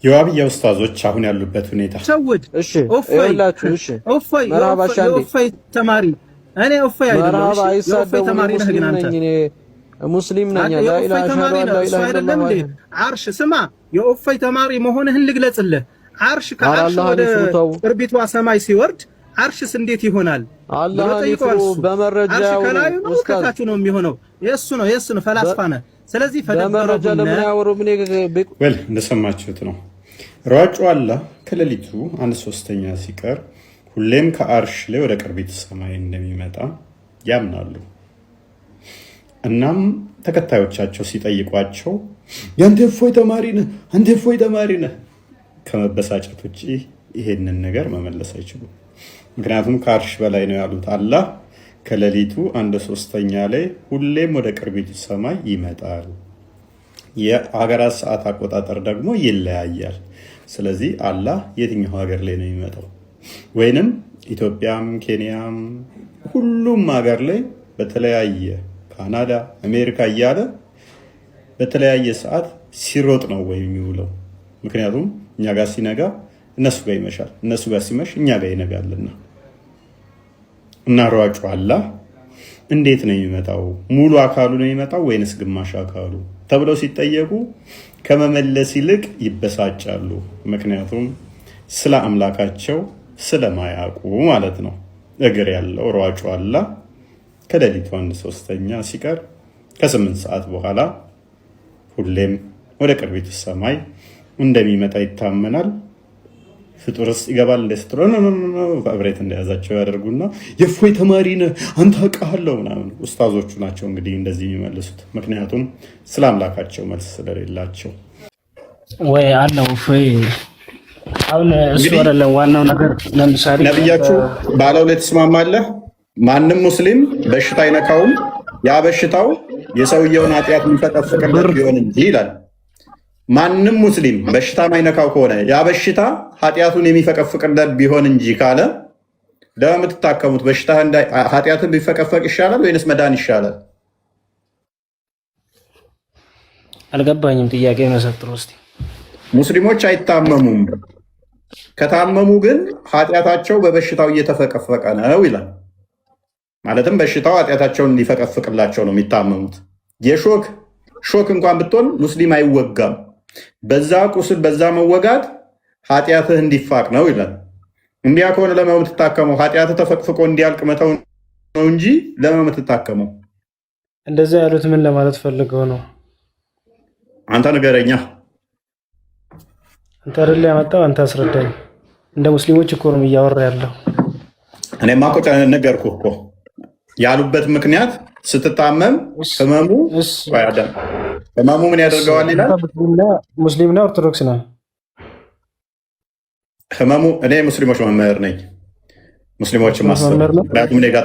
የዋብያ ኡስታዞች አሁን ያሉበት ሁኔታ ሰውድ እሺ ይኸውላችሁ እሺ መርሃባ ኦፋይ ተማሪ እኔ ኦፋይ አይደለም እሺ ኦፋይ ተማሪ ነህ ግን አንተ ሙስሊም ነኝ ላ ኢላሃ ኢላላህ አርሽ ስማ የኦፋይ ተማሪ መሆንህን ልግለጽልህ አርሽ ከአርሽ ወደ ቅርቢቷ ሰማይ ሲወርድ አርሽስ እንዴት ይሆናል አላህ ይፍሩ በመረጃው ወስካታቹ ነው የሚሆነው የሱ ነው ፈላስፋ ነህ ስለዚህ በመረጃ ለምን ያወሩ ምን ወል እንደሰማችሁት ነው ሯጩ አላህ ከሌሊቱ 1/3 ሲቀር ሁሌም ከአርሽ ላይ ወደ ቅርቢት ሰማይ እንደሚመጣ ያምናሉ። እናም ተከታዮቻቸው ሲጠይቋቸው ያንተ እፎይ ተማሪ ነህ ከመበሳጨት ውጪ ይሄንን ነገር መመለስ አይችሉም። ምክንያቱም ከአርሽ በላይ ነው ያሉት አላህ ከሌሊቱ 1/3 ላይ ሁሌም ወደ ቅርቢት ሰማይ ይመጣል። የሀገራት ሰዓት አቆጣጠር ደግሞ ይለያያል። ስለዚህ አላህ የትኛው ሀገር ላይ ነው የሚመጣው? ወይንም ኢትዮጵያም ኬንያም ሁሉም ሀገር ላይ በተለያየ ካናዳ አሜሪካ እያለ በተለያየ ሰዓት ሲሮጥ ነው ወይ የሚውለው? ምክንያቱም እኛ ጋር ሲነጋ እነሱ ጋር ይመሻል፣ እነሱ ጋር ሲመሽ እኛ ጋር ይነጋልና። እና ሯጩ አላህ እንዴት ነው የሚመጣው? ሙሉ አካሉ ነው የሚመጣው ወይንስ ግማሽ አካሉ ተብለው ሲጠየቁ ከመመለስ ይልቅ ይበሳጫሉ። ምክንያቱም ስለ አምላካቸው ስለማያውቁ ማለት ነው። እግር ያለው ሯጩ አላህ ከሌሊቱ 1/3 ሲቀር ከ8 ሰዓት በኋላ ሁሌም ወደ ቅርቢቱ ሰማይ እንደሚመጣ ይታመናል። ፍጡርስ ይገባል እንደስትሮ ነው ፋብሬት እንደያዛቸው ያደርጉና የፎይ ተማሪ ነህ አንተ አውቃለሁ ምናምን። ኡስታዞቹ ናቸው እንግዲህ እንደዚህ የሚመልሱት፣ ምክንያቱም ስለ አምላካቸው መልስ ስለሌላቸው። ወይ አለው ፎይ አሁን እሱ አይደለም ዋናው ነገር። ለምሳሌ ነብያችሁ ባለው ላይ ተስማማለህ? ማንም ሙስሊም በሽታ አይነካውም፣ ያ በሽታው የሰውየውን ኃጢአት የሚፈቀፍቅለት ቢሆን እንጂ ይላል። ማንም ሙስሊም በሽታ ማይነካው ከሆነ ያ በሽታ ኃጢአቱን የሚፈቀፍቅለት ቢሆን እንጂ ካለ ለምትታከሙት በሽታ ኃጢአትን ቢፈቀፈቅ ይሻላል ወይንስ መዳን ይሻላል? አልገባኝም። ጥያቄ መሰጥሩ እስቲ። ሙስሊሞች አይታመሙም፣ ከታመሙ ግን ኃጢአታቸው በበሽታው እየተፈቀፈቀ ነው ይላል። ማለትም በሽታው ኃጢአታቸውን ሊፈቀፍቅላቸው ነው የሚታመሙት። ሾክ እንኳን ብትሆን ሙስሊም አይወጋም። በዛ ቁስል በዛ መወጋት ኃጢአትህ እንዲፋቅ ነው ይላል። እንዲያ ከሆነ ለምን የምትታከመው? ኃጢአትህ ተፈቅፍቆ እንዲያልቅ መተው ነው እንጂ ለምን የምትታከመው? እንደዛ ያሉት ምን ለማለት ፈልገው ነው? አንተ ንገረኛ። አንተ አይደል ያመጣው? አንተ አስረዳኝ። እንደ ሙስሊሞች እኮ ነው እያወራ ያለው። እኔማ እኮ ነገርኩህ እኮ ያሉበት ምክንያት ስትታመም ህመሙ ምን ያደርገዋል ይላል። ሙስሊም ነው ኦርቶዶክስ ነው? ህመሙ እኔ ሙስሊሞች መምህር ነኝ። ሙስሊሞች ምክንያቱም እኔ ጋር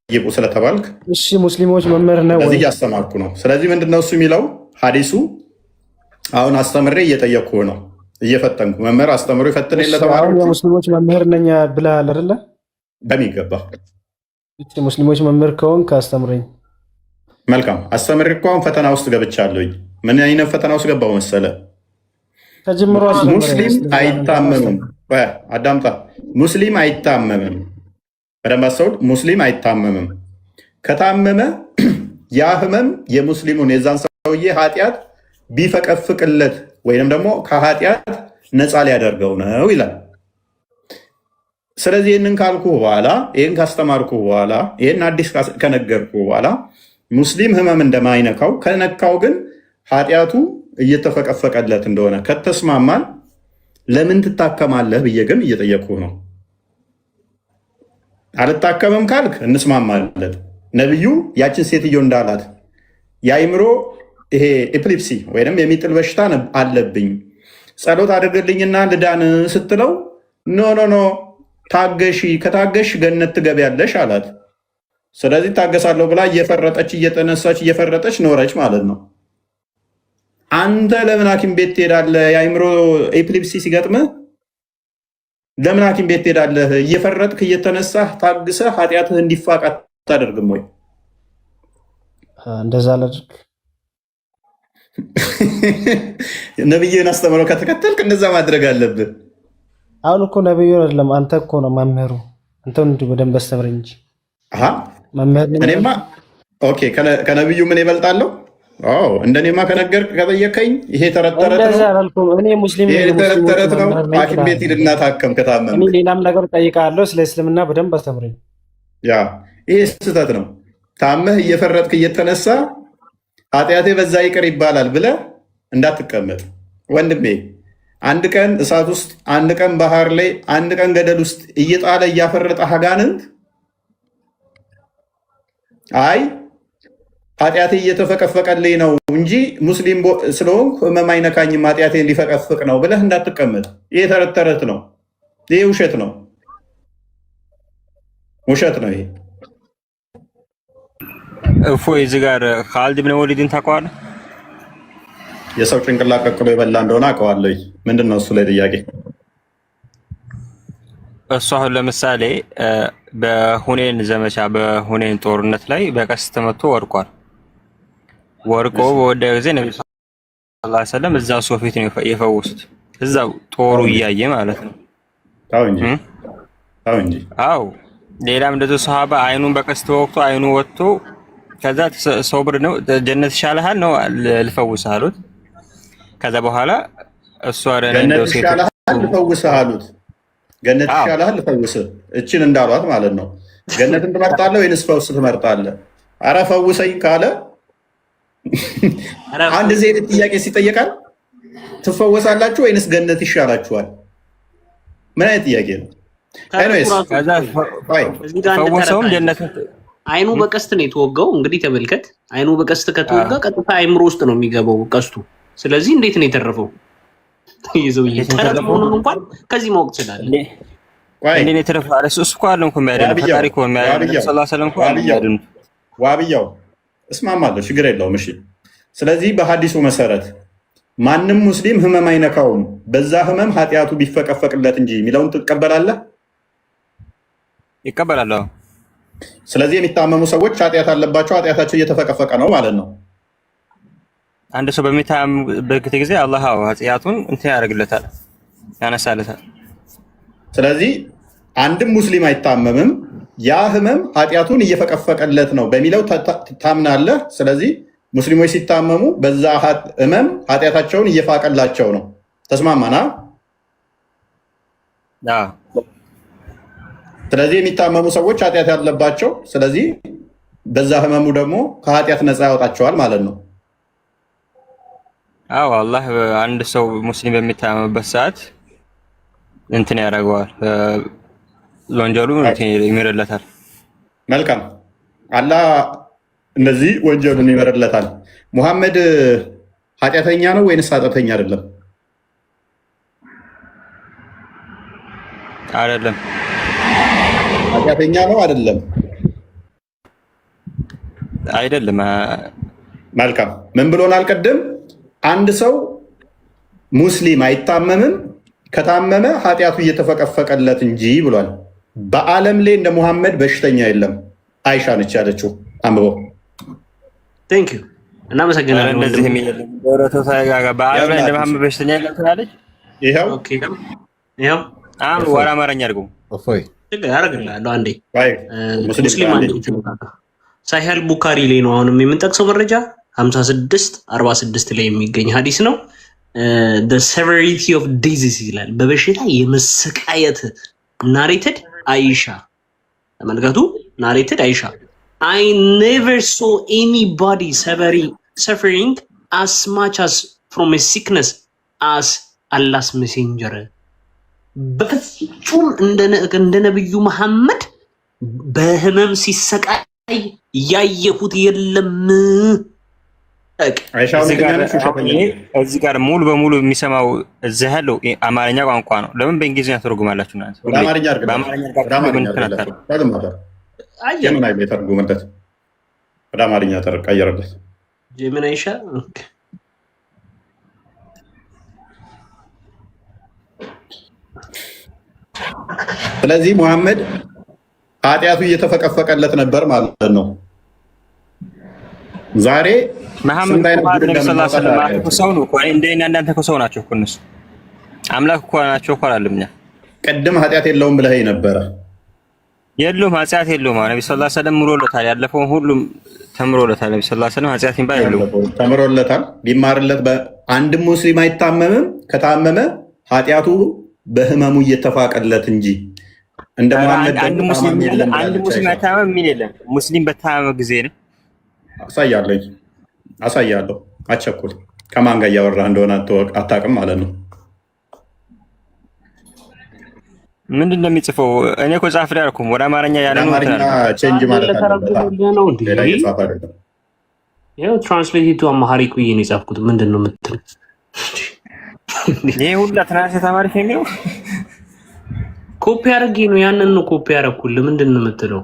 ጠይቁ ስለተባልክ እሺ፣ ሙስሊሞች መምህር ነው ስለዚህ እያስተማርኩ ነው። ስለዚህ ምንድነው እሱ የሚለው ሀዲሱ? አሁን አስተምሬ እየጠየቅኩ ነው፣ እየፈተንኩ። መምህር አስተምሮ ይፈትን የለተባለ ሙስሊሞች መምህር ነኝ ብለሃል አይደለ? በሚገባ ሙስሊሞች መምህር ከሆንክ አስተምረኝ። መልካም አስተምሬ እኮ አሁን ፈተና ውስጥ ገብቻለሁኝ። ምን አይነት ፈተና ውስጥ ገባው መሰለ? ከጅምሮ ሙስሊም አይታመምም። አዳምጣ። ሙስሊም አይታመምም። በደንብ አስተውል። ሙስሊም አይታመምም። ከታመመ ያ ህመም የሙስሊሙን የዛን ሰውዬ ኃጢአት ቢፈቀፍቅለት ወይንም ደግሞ ከኃጢአት ነፃ ሊያደርገው ነው ይላል። ስለዚህ ይህንን ካልኩ በኋላ ይህን ካስተማርኩ በኋላ ይህን አዲስ ከነገርኩ በኋላ ሙስሊም ህመም እንደማይነካው ከነካው ግን ኃጢአቱ እየተፈቀፈቀለት እንደሆነ ከተስማማን ለምን ትታከማለህ ብዬ ግን እየጠየቅኩ ነው። አልታከምም ካልክ እንስማማለን። ነቢዩ ያችን ሴትዮ እንዳላት የአይምሮ ይሄ ኤፕሊፕሲ ወይም የሚጥል በሽታ አለብኝ ጸሎት አድርግልኝና ልዳን ስትለው ኖ ታገሺ፣ ከታገሽ ገነት ትገቢያለሽ አላት። ስለዚህ ታገሳለሁ ብላ እየፈረጠች እየተነሳች እየፈረጠች ኖረች ማለት ነው። አንተ ለምን ሐኪም ቤት ትሄዳለህ? የአይምሮ ኤፕሊፕሲ ሲገጥምህ ለምን ሐኪም ቤት ትሄዳለህ? እየፈረጥክ እየተነሳህ ታግሰህ ኃጢአትህ እንዲፋቅ አታደርግም ወይ? እንደዛ ላድርግ ነብዩን አስተምረው ከተከተልክ እንደዛ ማድረግ አለብህ። አሁን እኮ ነብዩ አይደለም አንተ እኮ ነው መምህሩ። አንተን እንዲሁ በደንብ አስተምረኝ እንጂ እኔማ ኦኬ ከነብዩ ምን ይበልጣለሁ? እንደኔማ ከነገርክ ከጠየቀኝ ይሄ ተረተረት ነው። እኔ ሙስሊም ነው። ሐኪም ቤት ሂድና ታከም ከታመምክ። እኔ ሌላም ነገር ጠይቃለሁ። ስለ እስልምና በደንብ አስተምረኝ። ያ ይሄ ስህተት ነው። ታመህ እየፈረጥክ እየተነሳ ኃጢአቴ በዛ ይቅር ይባላል ብለህ እንዳትቀመጥ ወንድሜ። አንድ ቀን እሳት ውስጥ፣ አንድ ቀን ባህር ላይ፣ አንድ ቀን ገደል ውስጥ እየጣለ እያፈረጠ አጋንንት አይ ኃጢአቴ እየተፈቀፈቀልኝ ነው እንጂ ሙስሊም ስለሆንኩ ህመም አይነካኝም ኃጢአቴን ሊፈቀፍቅ ነው ብለህ እንዳትቀመጥ። ይሄ ተረት ተረት ነው። ይሄ ውሸት ነው። ውሸት ነው ይሄ። እፎይ እዚህ ጋር ኻሊድ ብን ወሊድን ታውቀዋለህ? የሰው ጭንቅላት ቀቅሎ የበላ እንደሆነ አውቀዋለሁ። ምንድን ነው እሱ ላይ ጥያቄ? እሱ አሁን ለምሳሌ በሁኔን ዘመቻ በሁኔን ጦርነት ላይ በቀስት ተመቶ ወድቋል። ወርቆ በወደ ጊዜ ነብዩ ሰለላሁ ዐለይሂ ወሰለም እዛ ሶፊት ነው የፈወሱት። እዛው ጦሩ እያየ ማለት ነው። ታው እንጂ አው ሌላም እንደዚህ ሱሐባ አይኑን በቀስት ወቅቱ አይኑ ወጥቶ ከዛ ሶብር ነው ጀነት ይሻልሃል ነው ልፈውስህ አሉት። ከዛ በኋላ እሱ አረነ እንደው ሴት ልፈውስህ አሉት። ገነት ይሻልሃል ልፈውስህ እቺን እንዳሏት ማለት ነው። ገነትን ትመርጣለህ ወይንስ ፈውስ ትመርጣለህ? ኧረ ፈውሰኝ ካለ አንድ ዜት ጥያቄ ሲጠየቃል ትፈወሳላችሁ ወይንስ ገነት ይሻላችኋል? ምን አይነት ጥያቄ ነው? ፈወሰውም ጀነት አይኑ በቀስት ነው የተወጋው። እንግዲህ ተመልከት፣ አይኑ በቀስት ከተወጋ ቀጥታ አይምሮ ውስጥ ነው የሚገባው ቀስቱ። ስለዚህ እንዴት ነው የተረፈው? ይዘው እየተረፈውን እንኳን ከዚህ ማወቅ ይችላል። እንዴ ነው የተረፈው? እሱ እኮ አለም እኮ የሚያደርግ ፈጣሪ እኮ የሚያደርግ ሰለላሁ ዐለይሂ ወሰለም እኮ የሚያደርግ ዋብያው እስማማለሁ፣ ችግር የለውም። እሺ፣ ስለዚህ በሐዲሱ መሰረት ማንም ሙስሊም ህመም አይነካውም በዛ ህመም ኃጢአቱ ቢፈቀፈቅለት እንጂ የሚለውን ትቀበላለህ? ይቀበላለሁ። ስለዚህ የሚታመሙ ሰዎች ኃጢአት አለባቸው፣ ኃጢአታቸው እየተፈቀፈቀ ነው ማለት ነው። አንድ ሰው በሚታመምበት ጊዜ አላህ ኃጢአቱን እንትን ያደርግለታል፣ ያነሳለታል። ስለዚህ አንድም ሙስሊም አይታመምም፣ ያ ህመም ኃጢአቱን እየፈቀፈቀለት ነው በሚለው ታምናለህ። ስለዚህ ሙስሊሞች ሲታመሙ በዛ ህመም ኃጢአታቸውን እየፋቀላቸው ነው። ተስማማና? ስለዚህ የሚታመሙ ሰዎች ኃጢአት ያለባቸው፣ ስለዚህ በዛ ህመሙ ደግሞ ከኃጢአት ነፃ ያወጣቸዋል ማለት ነው። አዎ አላህ አንድ ሰው ሙስሊም በሚታመምበት ሰዓት እንትን ያደርገዋል፣ ወንጀሉ ይምርለታል። መልካም፣ አላህ እንደዚህ ወንጀሉን ይምርለታል። ሙሐመድ ኃጢአተኛ ነው ወይንስ ኃጢአተኛ አይደለም? አይደለም። ኃጢአተኛ ነው አይደለም? አይደለም። መልካም። ምን ብሎናል ቅድም? አንድ ሰው ሙስሊም አይታመምም፣ ከታመመ ኃጢአቱ እየተፈቀፈቀለት እንጂ ብሏል። በዓለም ላይ እንደ ሙሐመድ በሽተኛ የለም። አይሻ ነች ያለችው። አንብበው። ቴንክ ዩ እናመሰግናለን። እንደዚህ የሚለው በዓለም ላይ እንደ ሙሐመድ በሽተኛ የለም ትላለች። ይኸው ወደ አማርኛ አድርገው ያደርግልሃለሁ። አንዴ ሙስሊም አንዴ ሳሂህ ቡካሪ ላይ ነው አሁንም የምንጠቅሰው መረጃ 5646 ላይ የሚገኝ ሀዲስ ነው። the severity of disease ይላል። በበሽታ የመሰቃየት ናሬትድ አይሻ ተመልከቱ። ናሬትድ አይሻ I never saw anybody suffering as much as from a sickness as Allah's messenger በፍጹም እንደ ነብዩ መሐመድ በህመም ሲሰቃይ ያየሁት የለም። እዚህ ጋር ሙሉ በሙሉ የሚሰማው እዚህ ያለው አማርኛ ቋንቋ ነው። ለምን በእንግሊዝኛ ተርጉማላችሁ? ወደ አማርኛ ተቀየረለት። ጀምን አይሻ ስለዚህ ሙሐመድ ኃጢአቱ እየተፈቀፈቀለት ነበር ማለት ነው። ዛሬ መሐመድ ሰው ነው እኮ እንደኛ እንዳንተ እኮ ሰው ናቸው እኮ እነሱ አምላክ እኮ ናቸው እኮ አይደለም። እኛ ቅድም ኃጢአት የለውም ብለኸኝ ነበረ። የለውም ኃጢአት የለውም። ነብዩ ሰለላሁ ዐለይሂ ወሰለም ምሮለታል። ያለፈውን ሁሉም ተምሮለታል። ነብዩ ሰለላሁ ዐለይሂ ወሰለም ኃጢአት ይባል የለውም ተምሮለታል። ቢማርለት አንድም ሙስሊም አይታመምም። ከታመመ ኃጢአቱ በህመሙ እየተፋቀለት እንጂ እንደ መሐመድ አንድ ሙስሊም አይታመም ምን የለም። ሙስሊም በታመመ ጊዜ ነው። አሳያለሁ። አቸኩል ከማን ጋር እያወራህ እንደሆነ አታውቅም ማለት ነው። ምንድን ነው የሚጽፈው? እኔ እኮ ጻፍ ላይ አልኩም። ወደ አማርኛ ያለ ነው ቼንጅ ማለት ያው ትራንስሌት ቱ አማሪክ ብዬ ነው የጻፍኩት። ምንድን ነው የምትለው? ይሄ ሁላ ትራንስሌት አማሪክ ነው። ኮፒ አድርጌ ነው ያንን ነው ኮፒ አደረኩልህ። ምንድን ነው የምትለው?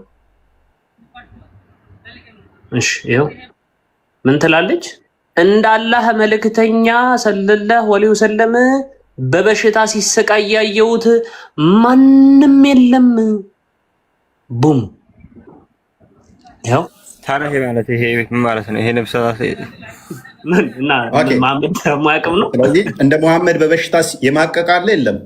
እሺ ይኸው ምን ትላለች? እንዳላህ መልእክተኛ ሰለላሁ ዐለይሂ ወሰለም በበሽታ ሲሰቃይ ያየሁት ማንም የለም። ቡም ያው ታረህ ማለት ይሄ ምን ማለት ነው? ይሄ ነብስ እና መሐመድ ማያውቅም ነው። ስለዚህ እንደ መሐመድ በበሽታ የማቀቃለ የለም።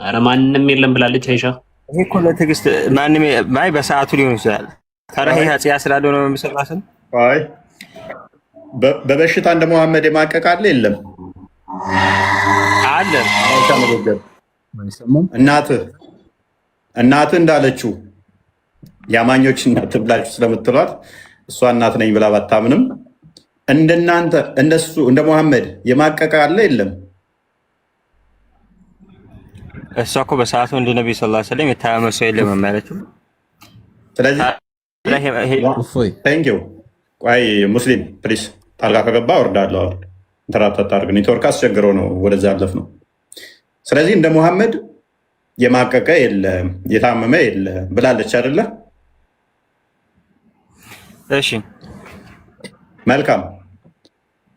አረ ማንም የለም ብላለች አይሻ። ይሄ እኮ ለትዕግስት ማንም ማይ በሰዓቱ ሊሆን ይችላል። ታረህ ኃጢያ ስላለው ነው መስላሰን። አይ በበሽታ እንደ መሐመድ የማቀቃለ የለም አለ። እናትህ እንዳለችው የአማኞች እናት ብላችሁ ስለምትሏት እሷ እናት ነኝ ብላ ባታምንም እንደናንተ እንደሱ እንደ መሐመድ የማቀቃለ የለም። እሷ እኮ በሰዓቱ እንደ ነብዩ ሰለላሁ ዐለይሂ ወሰለም የታመመ ሰው የለም ማለት ነው። ስለዚህ ቴንክ ዩ ቆይ ሙስሊም ፕሊስ ጣልቃ ከገባ ወርዳለሁ። ኢንተራፕት አድርግ። ኔትወርክ አስቸግሮ ነው ወደዛ ያለፍ ነው። ስለዚህ እንደ መሐመድ የማቀቀ የለም የታመመ የለም ብላለች አይደለ? እሺ መልካም።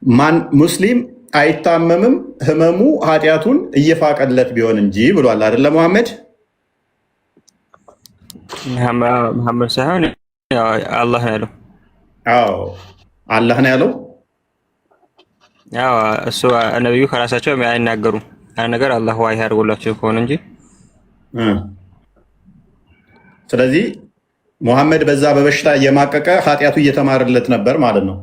ማን ሙስሊም አይታመምም ህመሙ ኃጢአቱን እየፋቀለት ቢሆን እንጂ ብሏል አይደለ መሐመድ? መሐመድ ሳይሆን አላህ ነው ያለው። አዎ አላህ ነው ያለው። ያው እሱ ነብዩ ከራሳቸው አይናገሩም። ያ ነገር አላህ ዋይ አድርጎላቸው ከሆነ እንጂ። ስለዚህ መሐመድ በዛ በበሽታ እየማቀቀ ኃጢአቱ እየተማረለት ነበር ማለት ነው።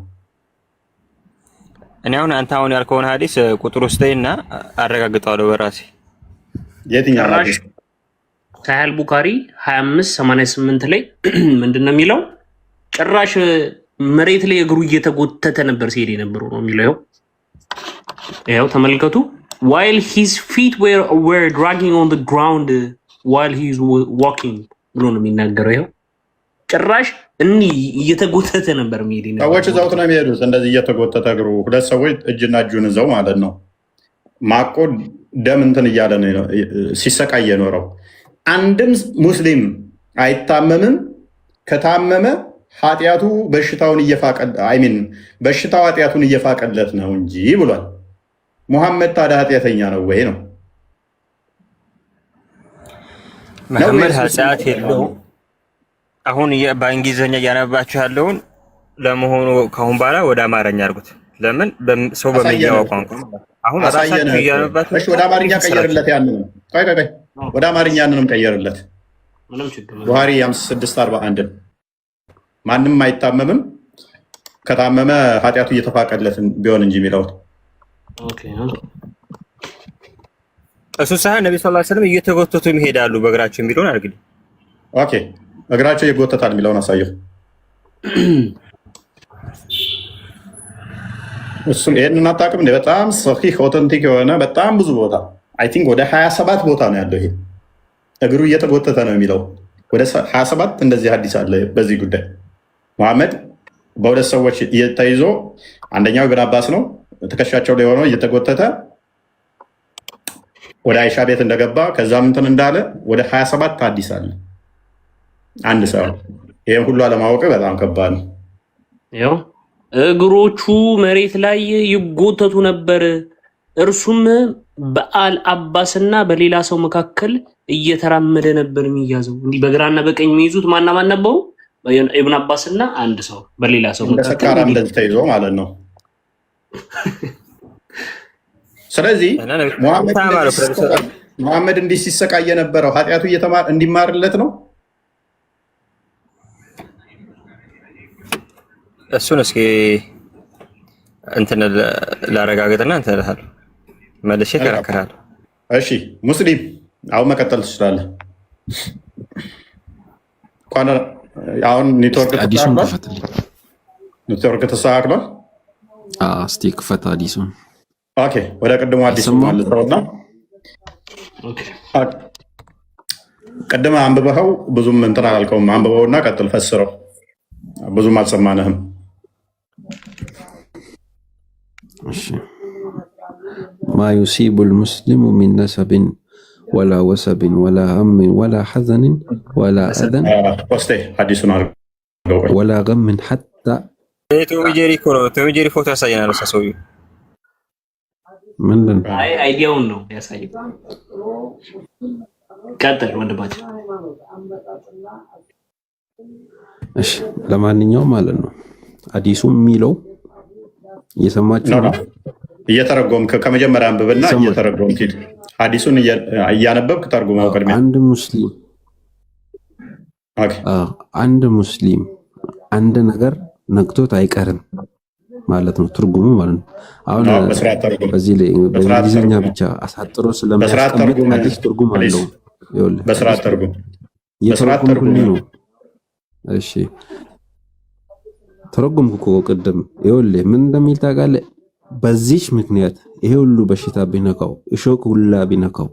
እኔ አንተ አሁን ያልከውን ሐዲስ ቁጥር ውስጥና አረጋግጠዋለሁ በራሴ። የትኛው ሐዲስ? ሳሂህ ቡኻሪ 2588 ላይ ምንድነው የሚለው? ጭራሽ መሬት ላይ እግሩ እየተጎተተ ነበር ሲሄድ የነበረው ነው የሚለው። ይኸው ተመልከቱ። while his feet were dragging on the ground while he is walking ብሎ ነው የሚናገረው። ይኸው ጭራሽ እየተጎተተ ነበር የሚሄድ ነው። ሰዎች እዛውት ነው የሚሄዱት እንደዚህ እየተጎተተ እግሩ። ሁለት ሰዎች እጅና እጁን እዛው ማለት ነው ማቆ ደም እንትን እያለ ነው ሲሰቃይ የኖረው። አንድም ሙስሊም አይታመምም። ከታመመ ኃጢአቱ በሽታውን በሽታው ኃጢአቱን እየፋቀለት ነው እንጂ ብሏል። ሙሐመድ ታዲያ ኃጢአተኛ ነው ወይ ነው? መሐመድ ኃጢአት የለውም። አሁን በእንግሊዝኛ እያነባችሁ ያለውን ለመሆኑ ከአሁን በኋላ ወደ አማርኛ አድርጉት። ለምን ሰው በሚያወቅ ቋንቋ አሁን ራሳችሁ እያነባችሁ። እሺ ወደ አማርኛ ቀየርለት። ያንን ቆይ ወደ አማርኛ ያንንም ቀየርለት። ቡኻሪ 5641 ማንም አይታመምም ከታመመ ኃጢአቱ እየተፋቀለት ቢሆን እንጂ የሚለው እሱ ሳይሆን ነብዩ ሰለላሁ ዐለይሂ ወሰለም እየተጎተቱ ይሄዳሉ በእግራቸው የሚለውን አድርግልኝ። ኦኬ እግራቸው ይጎተታል የሚለውን አሳየው። እሱም ይሄንን አታውቅም። በጣም ሰሂህ ኦተንቲክ የሆነ በጣም ብዙ ቦታ አይ ቲንክ ወደ 27 ቦታ ነው ያለው። ይሄ እግሩ እየተጎተተ ነው የሚለው ወደ 27 እንደዚህ ሐዲስ አለ በዚህ ጉዳይ። መሐመድ በሁለት ሰዎች ተይዞ አንደኛው እግር አባስ ነው ትከሻቸው ላይ ሆኖ እየተጎተተ ወደ አይሻ ቤት እንደገባ ከዛም እንትን እንዳለ ወደ 27 ሐዲስ አለ። አንድ ሰው ይሄን ሁሉ አለማወቅ በጣም ከባድ ነው። ያው እግሮቹ መሬት ላይ ይጎተቱ ነበር። እርሱም በአል አባስና በሌላ ሰው መካከል እየተራመደ ነበር የሚያዘው። እንዲህ በግራና በቀኝ የሚይዙት ማን ነበሩ? ኢብኑ አባስ እና አንድ ሰው በሌላ ሰው ሰካራም እንደዚህ ተይዞ ማለት ነው። ስለዚህ ሙሐመድ እንዲህ ሲሰቃይ የነበረው ኃጢአቱ እንዲማርለት ነው። እሱን እስኪ እንትን ላረጋግጥና እንትን እልሃለሁ መልሼ እከራከራለሁ። እሺ ሙስሊም አሁን መቀጠል ትችላለህ። አሁን ኔትወርክ ተስተካክሏል። እስቲ ክፈት አዲሱን። ኦኬ ወደ ቅድሙ አዲሱ መልሰውና ቅድም አንብበኸው ብዙም እንትን አላልከውም። አንብበውና ቀጥል ፈስረው። ብዙም አልሰማንህም። እሺ ማ ዩሲቡል ሙስሊሙ ሚን ነሰብን ወላ ወሰብን ወላ ሀምን ወላ ሐዘንን ወላ አዘን ወላ ገምን ሐታ ቶሚ ጄሪ ፎቶ ያሳየናል። ሰውዬው ምንድን ነው? አይዲያውን ነው ያሳየው። ቀጥል ወንድማችን። እሺ ለማንኛውም ማለት ነው አዲሱ የሚለው እየሰማችሁ ነው። እየተረጎምክ ከመጀመሪያ አንብብና እየተረጎምክ ሂድ። ሐዲሱን እያነበብክ ተርጉመው። ቅድሚያ አንድ ሙስሊም አንድ ነገር ነክቶት አይቀርም ማለት ነው ትርጉሙ ማለት ነው። አሁን በዚህ ላይ በእንግሊዝኛ ብቻ አሳጥሮ ስለሚያስቀምጥ አዲስ ትርጉም አለው። ይኸውልህ በስርዓት ተርጉም። እየተረጎምኩልህ ነው። እሺ ተረጎምኩ እኮ ቅድም። ይኸውልህ ምን እንደሚል ታውቃለህ? በዚህች ምክንያት ይሄ ሁሉ በሽታ ቢነካው፣ እሾክ ሁላ ቢነካው፣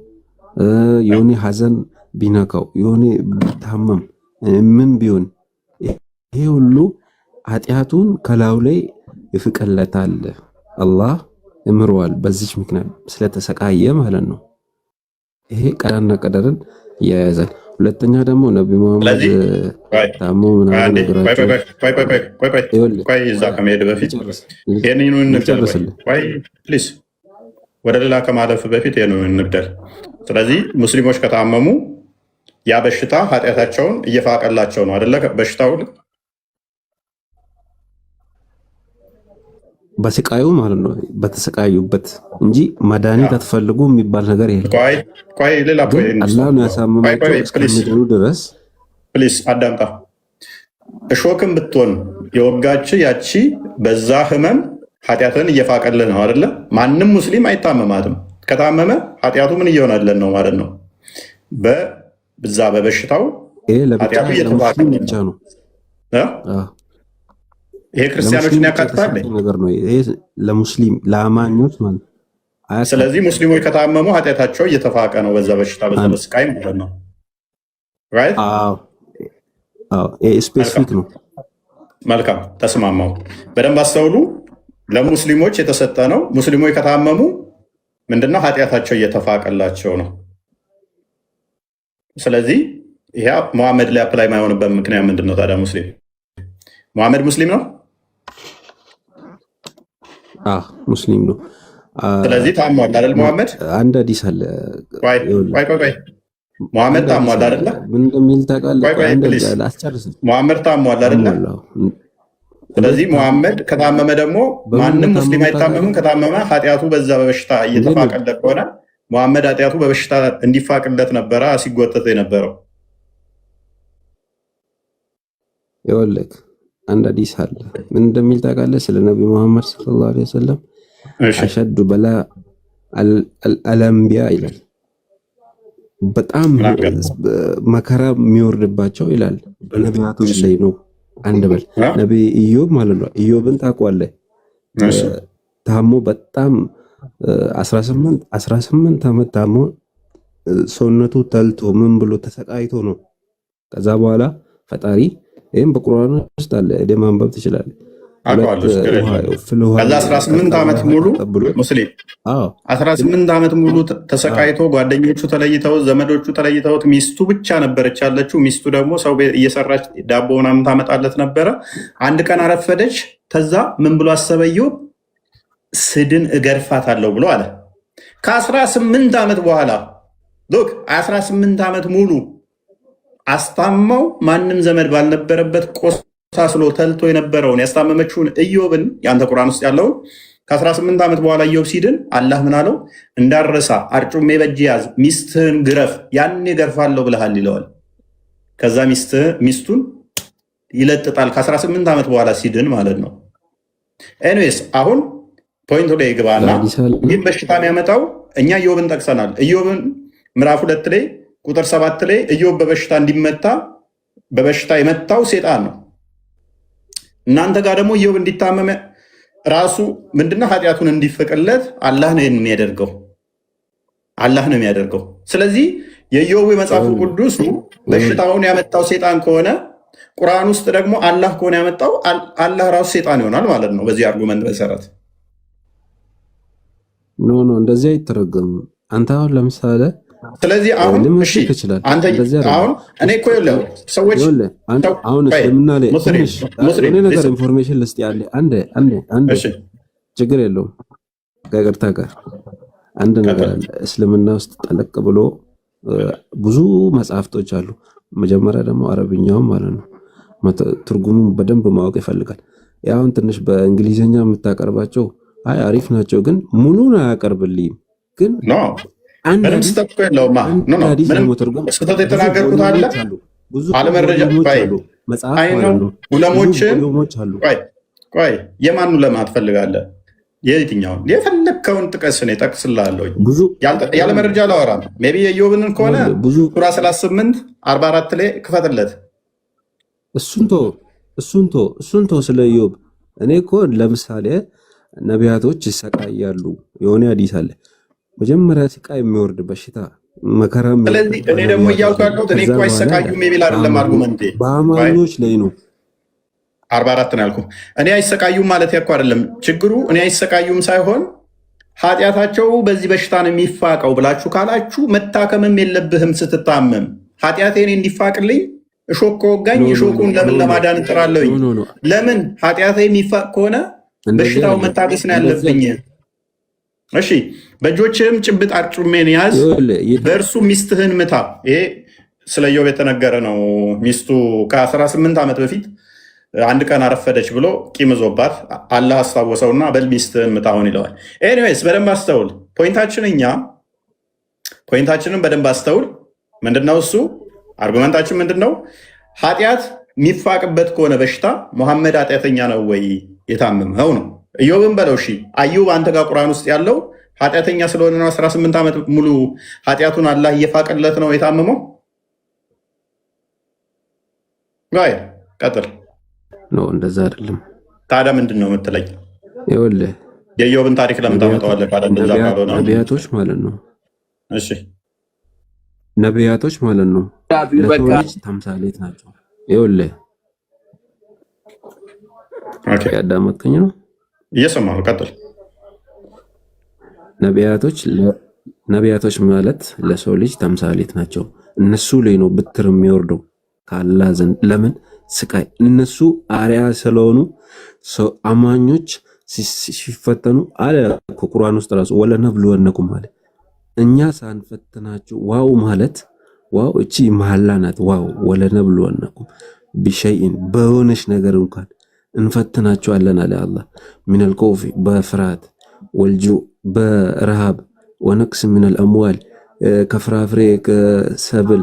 የሆነ ሐዘን ቢነካው፣ የሆነ ቢታመም ምን ቢሆን ይሄ ሁሉ ኃጢአቱን ከላዩ ላይ ይፍቅለታል። አላህ እምሯል በዚህች ምክንያት ስለተሰቃየ ማለት ነው። ይሄ ቀዳና ቀደርን ያያዛል። ሁለተኛ ደግሞ ነቢ መሐመድ ታሞ ምናምን ነገራቸው። ከመሄድ በፊት ወደ ሌላ ከማለፍ በፊት ይህንን እንግደል። ስለዚህ ሙስሊሞች ከታመሙ ያ በሽታ ኃጢአታቸውን እየፋቀላቸው ነው አይደለ? በሽታው በስቃዩ ማለት ነው በተሰቃዩበት እንጂ መድኃኒት አትፈልጉ የሚባል ነገር የለም። አላህ ነው ያሳመማቸው እስከሚድኑ ድረስ። ፕሊስ አዳምጣ። እሾክም ብትሆን የወጋች ያቺ በዛ ህመም ኃጢአትን እየፋቀልህ ነው አይደለ? ማንም ሙስሊም አይታመማትም። ከታመመ ኃጢአቱ ምን እየሆነልን ነው ማለት ነው? በዛ በበሽታው ኃጢአቱ እየተፋቀ ነው። ይሄ ክርስቲያኖችን ያካትታል ነገር ነው። ይሄ ለሙስሊም ለአማኞች ማለት። ስለዚህ ሙስሊሞች ከታመሙ ኃጢአታቸው እየተፋቀ ነው በዛ በሽታ በዛ በስቃይ ማለት ነው። ራይት? አዎ ይሄ ስፔሲፊክ ነው። መልካም ተስማማው። በደንብ አስተውሉ። ለሙስሊሞች የተሰጠ ነው። ሙስሊሞች ከታመሙ ምንድነው? ኃጢአታቸው እየተፋቀላቸው ነው። ስለዚህ ይሄ መሐመድ ላይ አፕላይ ማይሆንበት ምክንያት ምንድነው ታዲያ? መሐመድ ሙስሊም ነው። ሙስሊም ነው። ስለዚህ ታሟል አይደል? መሐመድ አንድ ሐዲስ አለ። ቆይ መሐመድ ታሟል አይደል? ምን እንደሚል ታውቃለህ? አስጨርስ። መሐመድ ታሟል አይደል? ስለዚህ መሐመድ ከታመመ ደግሞ ማንም ሙስሊም አይታመምም። ከታመመ ኃጢአቱ በዛ በበሽታ እየተፋቀለት ከሆነ መሐመድ ኃጢአቱ በበሽታ እንዲፋቅለት ነበረ ሲጎተት የነበረው። ይኸውልህ አንድ ሐዲስ አለ። ምን እንደሚል ታውቃለህ? ስለ ነቢ መሐመድ ሰለላሁ ዐለይሂ ወሰለም አሸዱ በላ አልአንቢያ ይላል። በጣም መከራ የሚወርድባቸው ይላል በነቢያቶች ላይ ነው። አንድ በል ነቢ ኢዮብ ማለት ነው። ኢዮብን ታውቀዋለህ? ታሞ በጣም 18 ዓመት ታሞ ሰውነቱ ተልቶ ምን ብሎ ተሰቃይቶ ነው። ከዛ በኋላ ፈጣሪ ይህም በቁርአን ውስጥ አለ፣ ሄደህ ማንበብ ትችላለህ። ከዛ 18 ዓመት ሙሉ ሙስሊም 18 ዓመት ሙሉ ተሰቃይቶ ጓደኞቹ ተለይተው ዘመዶቹ ተለይተውት ሚስቱ ብቻ ነበረች ያለችው። ሚስቱ ደግሞ ሰው እየሰራች ዳቦ ምናምን ታመጣለት ነበረ። አንድ ቀን አረፈደች። ተዛ ምን ብሎ አሰበየው? ስድን እገርፋታለሁ ብሎ አለ። ከ18 ዓመት በኋላ 18 ዓመት ሙሉ አስታማው ማንም ዘመድ ባልነበረበት ቆሳስሎ ተልቶ የነበረውን ያስታመመችውን ኢዮብን ያንተ ቁርአን ውስጥ ያለውን ከ18 ዓመት በኋላ ኢዮብ ሲድን አላህ ምን አለው? እንዳረሳ አርጩሜ በእጅ ያዝ፣ ሚስትህን ግረፍ፣ ያኔ ገርፋለሁ ብለሃል ይለዋል። ከዛ ሚስቱን ይለጥጣል። ከ18 ዓመት በኋላ ሲድን ማለት ነው። ኤኒዌይስ አሁን ፖይንቱ ላይ ግባና ይህም በሽታ የሚያመጣው እኛ ኢዮብን ጠቅሰናል። ኢዮብን ምዕራፍ 2 ላይ ቁጥር 7 ላይ ኢዮብ በበሽታ እንዲመታ በበሽታ የመታው ሴጣን ነው። እናንተ ጋር ደግሞ ኢዮብ እንዲታመመ ራሱ ምንድነው ኃጢአቱን እንዲፈቅለት አላህ ነው የሚያደርገው። አላህ ነው የሚያደርገው። ስለዚህ የኢዮብ የመጽሐፉ ቅዱስ በሽታውን ያመጣው ሴጣን ከሆነ ቁርአን ውስጥ ደግሞ አላህ ከሆነ ያመጣው አላህ ራሱ ሴጣን ይሆናል ማለት ነው። በዚህ አርጉመንት መሰረት ኖ እንደዚህ አይተረጎምም። አንተ አሁን ለምሳሌ ስለዚህ አሁን እሺ አንተ አሁን እኔ እኮ ይኸውልህ ሰዎች አሁን እስልምና ላይ እኔ ነገር ኢንፎርሜሽን ልስጥ ያለ አንድ ችግር የለውም ከይቅርታ ጋር አንድ ነገር አለ። እስልምና ውስጥ ጠለቅ ብሎ ብዙ መጽሐፍቶች አሉ። መጀመሪያ ደግሞ አረብኛውም ማለት ነው ትርጉሙን በደንብ ማወቅ ይፈልጋል። ያውን ትንሽ በእንግሊዝኛ የምታቀርባቸው አይ አሪፍ ናቸው፣ ግን ሙሉን አያቀርብልኝም። ግን ምንም ስህተት እኮ የለውም። ስህተት የተናገርኩት አለ አለመረጃ ዑለሞችን ቆይ የማን ዑለማ ትፈልጋለህ? የትኛውን የፈለግከውን ጥቀስ፣ እኔ እጠቅስልሃለሁ። ያለ መረጃ አላወራም። ሜይ ቢ የኢዮብን ከሆነ ሱራ 38 44 ላይ ክፈትለት። እሱን ቶ ስለ ኢዮብ እኔ እኮ ለምሳሌ ነቢያቶች ይሰቃያሉ። የሆነ ሐዲስ አለ መጀመሪያ ስቃይ የሚወርድ በሽታ መከራ። ስለዚህ እኔ ደግሞ እያልኩ ያለሁት እኔ እኮ አይሰቃዩም የሚል አይደለም አርጉመንቴ፣ በአማኞች ላይ ነው። 44 ነው ያልኩህ። እኔ አይሰቃዩም ማለት ያኮ አይደለም ችግሩ። እኔ አይሰቃዩም ሳይሆን ኃጢአታቸው በዚህ በሽታ ነው የሚፋቀው ብላችሁ ካላችሁ መታከምም የለብህም ስትታመም። ኃጢአቴን እንዲፋቅልኝ እሾክ ከወጋኝ እሾኩን ለምን ለማዳን እጥራለሁኝ? ለምን ኃጢአቴ የሚፋቅ ከሆነ በሽታው መታገስ ነው ያለብኝ። እሺ በእጆችህም ጭብጥ አርጩሜን ያዝ፣ በእርሱ ሚስትህን ምታ። ይሄ ስለ ኢዮብ የተነገረ ነው። ሚስቱ ከ18 ዓመት በፊት አንድ ቀን አረፈደች ብሎ ቂም ዞባት አላህ አስታወሰውና በል ሚስትህን ምታውን ይለዋል። ኤኒዌይስ በደንብ አስተውል። ፖይንታችንን በደንብ አስተውል። ምንድነው እሱ አርጉመንታችን ምንድነው? ኃጢአት የሚፋቅበት ከሆነ በሽታ ሙሐመድ ኃጢአተኛ ነው ወይ የታመመው ነው? ኢዮብን በለው እሺ። አዩብ አንተ ጋር ቁርአን ውስጥ ያለው ኃጢአተኛ ስለሆነ ነው 18 ዓመት ሙሉ ኃጢአቱን አላህ እየፋቀለት ነው የታመመው? ጋይ ቀጥል ነው። እንደዛ አይደለም። ታዲያ ምንድን ነው የምትለኝ? ይኸውልህ የኢዮብን ታሪክ ለምን ታመጣዋለህ? ታዲያ እንደዛ ካልሆነ ነቢያቶች ማለት ነው። እሺ ነቢያቶች ማለት ነው ለሰዎች ተምሳሌት ናቸው። ይኸውልህ ኦኬ፣ ያዳመጥከኝ ነው? እየሰማሁ ነው። ቀጥል። ነቢያቶች ማለት ለሰው ልጅ ተምሳሌት ናቸው። እነሱ ላይ ነው ብትር የሚወርደው ከአላህ ዘንድ። ለምን ስቃይ? እነሱ አርያ ስለሆኑ አማኞች ሲፈተኑ አለ እኮ ቁርአን ውስጥ ራሱ ወለነብሉወነኩም አለ። እኛ ሳንፈትናችሁ ዋው ማለት ዋው እቺ መሐላ ናት። ዋው ወለነብሉወነኩም ቢሸይን በሆነች ነገር እንኳን እንፈትናችኋለን አለ አላህ። ሚነል ኮፊ በፍርሃት ወልጁ በረሃብ ወነቅስ ሚነል አምዋል ከፍራፍሬ ከሰብል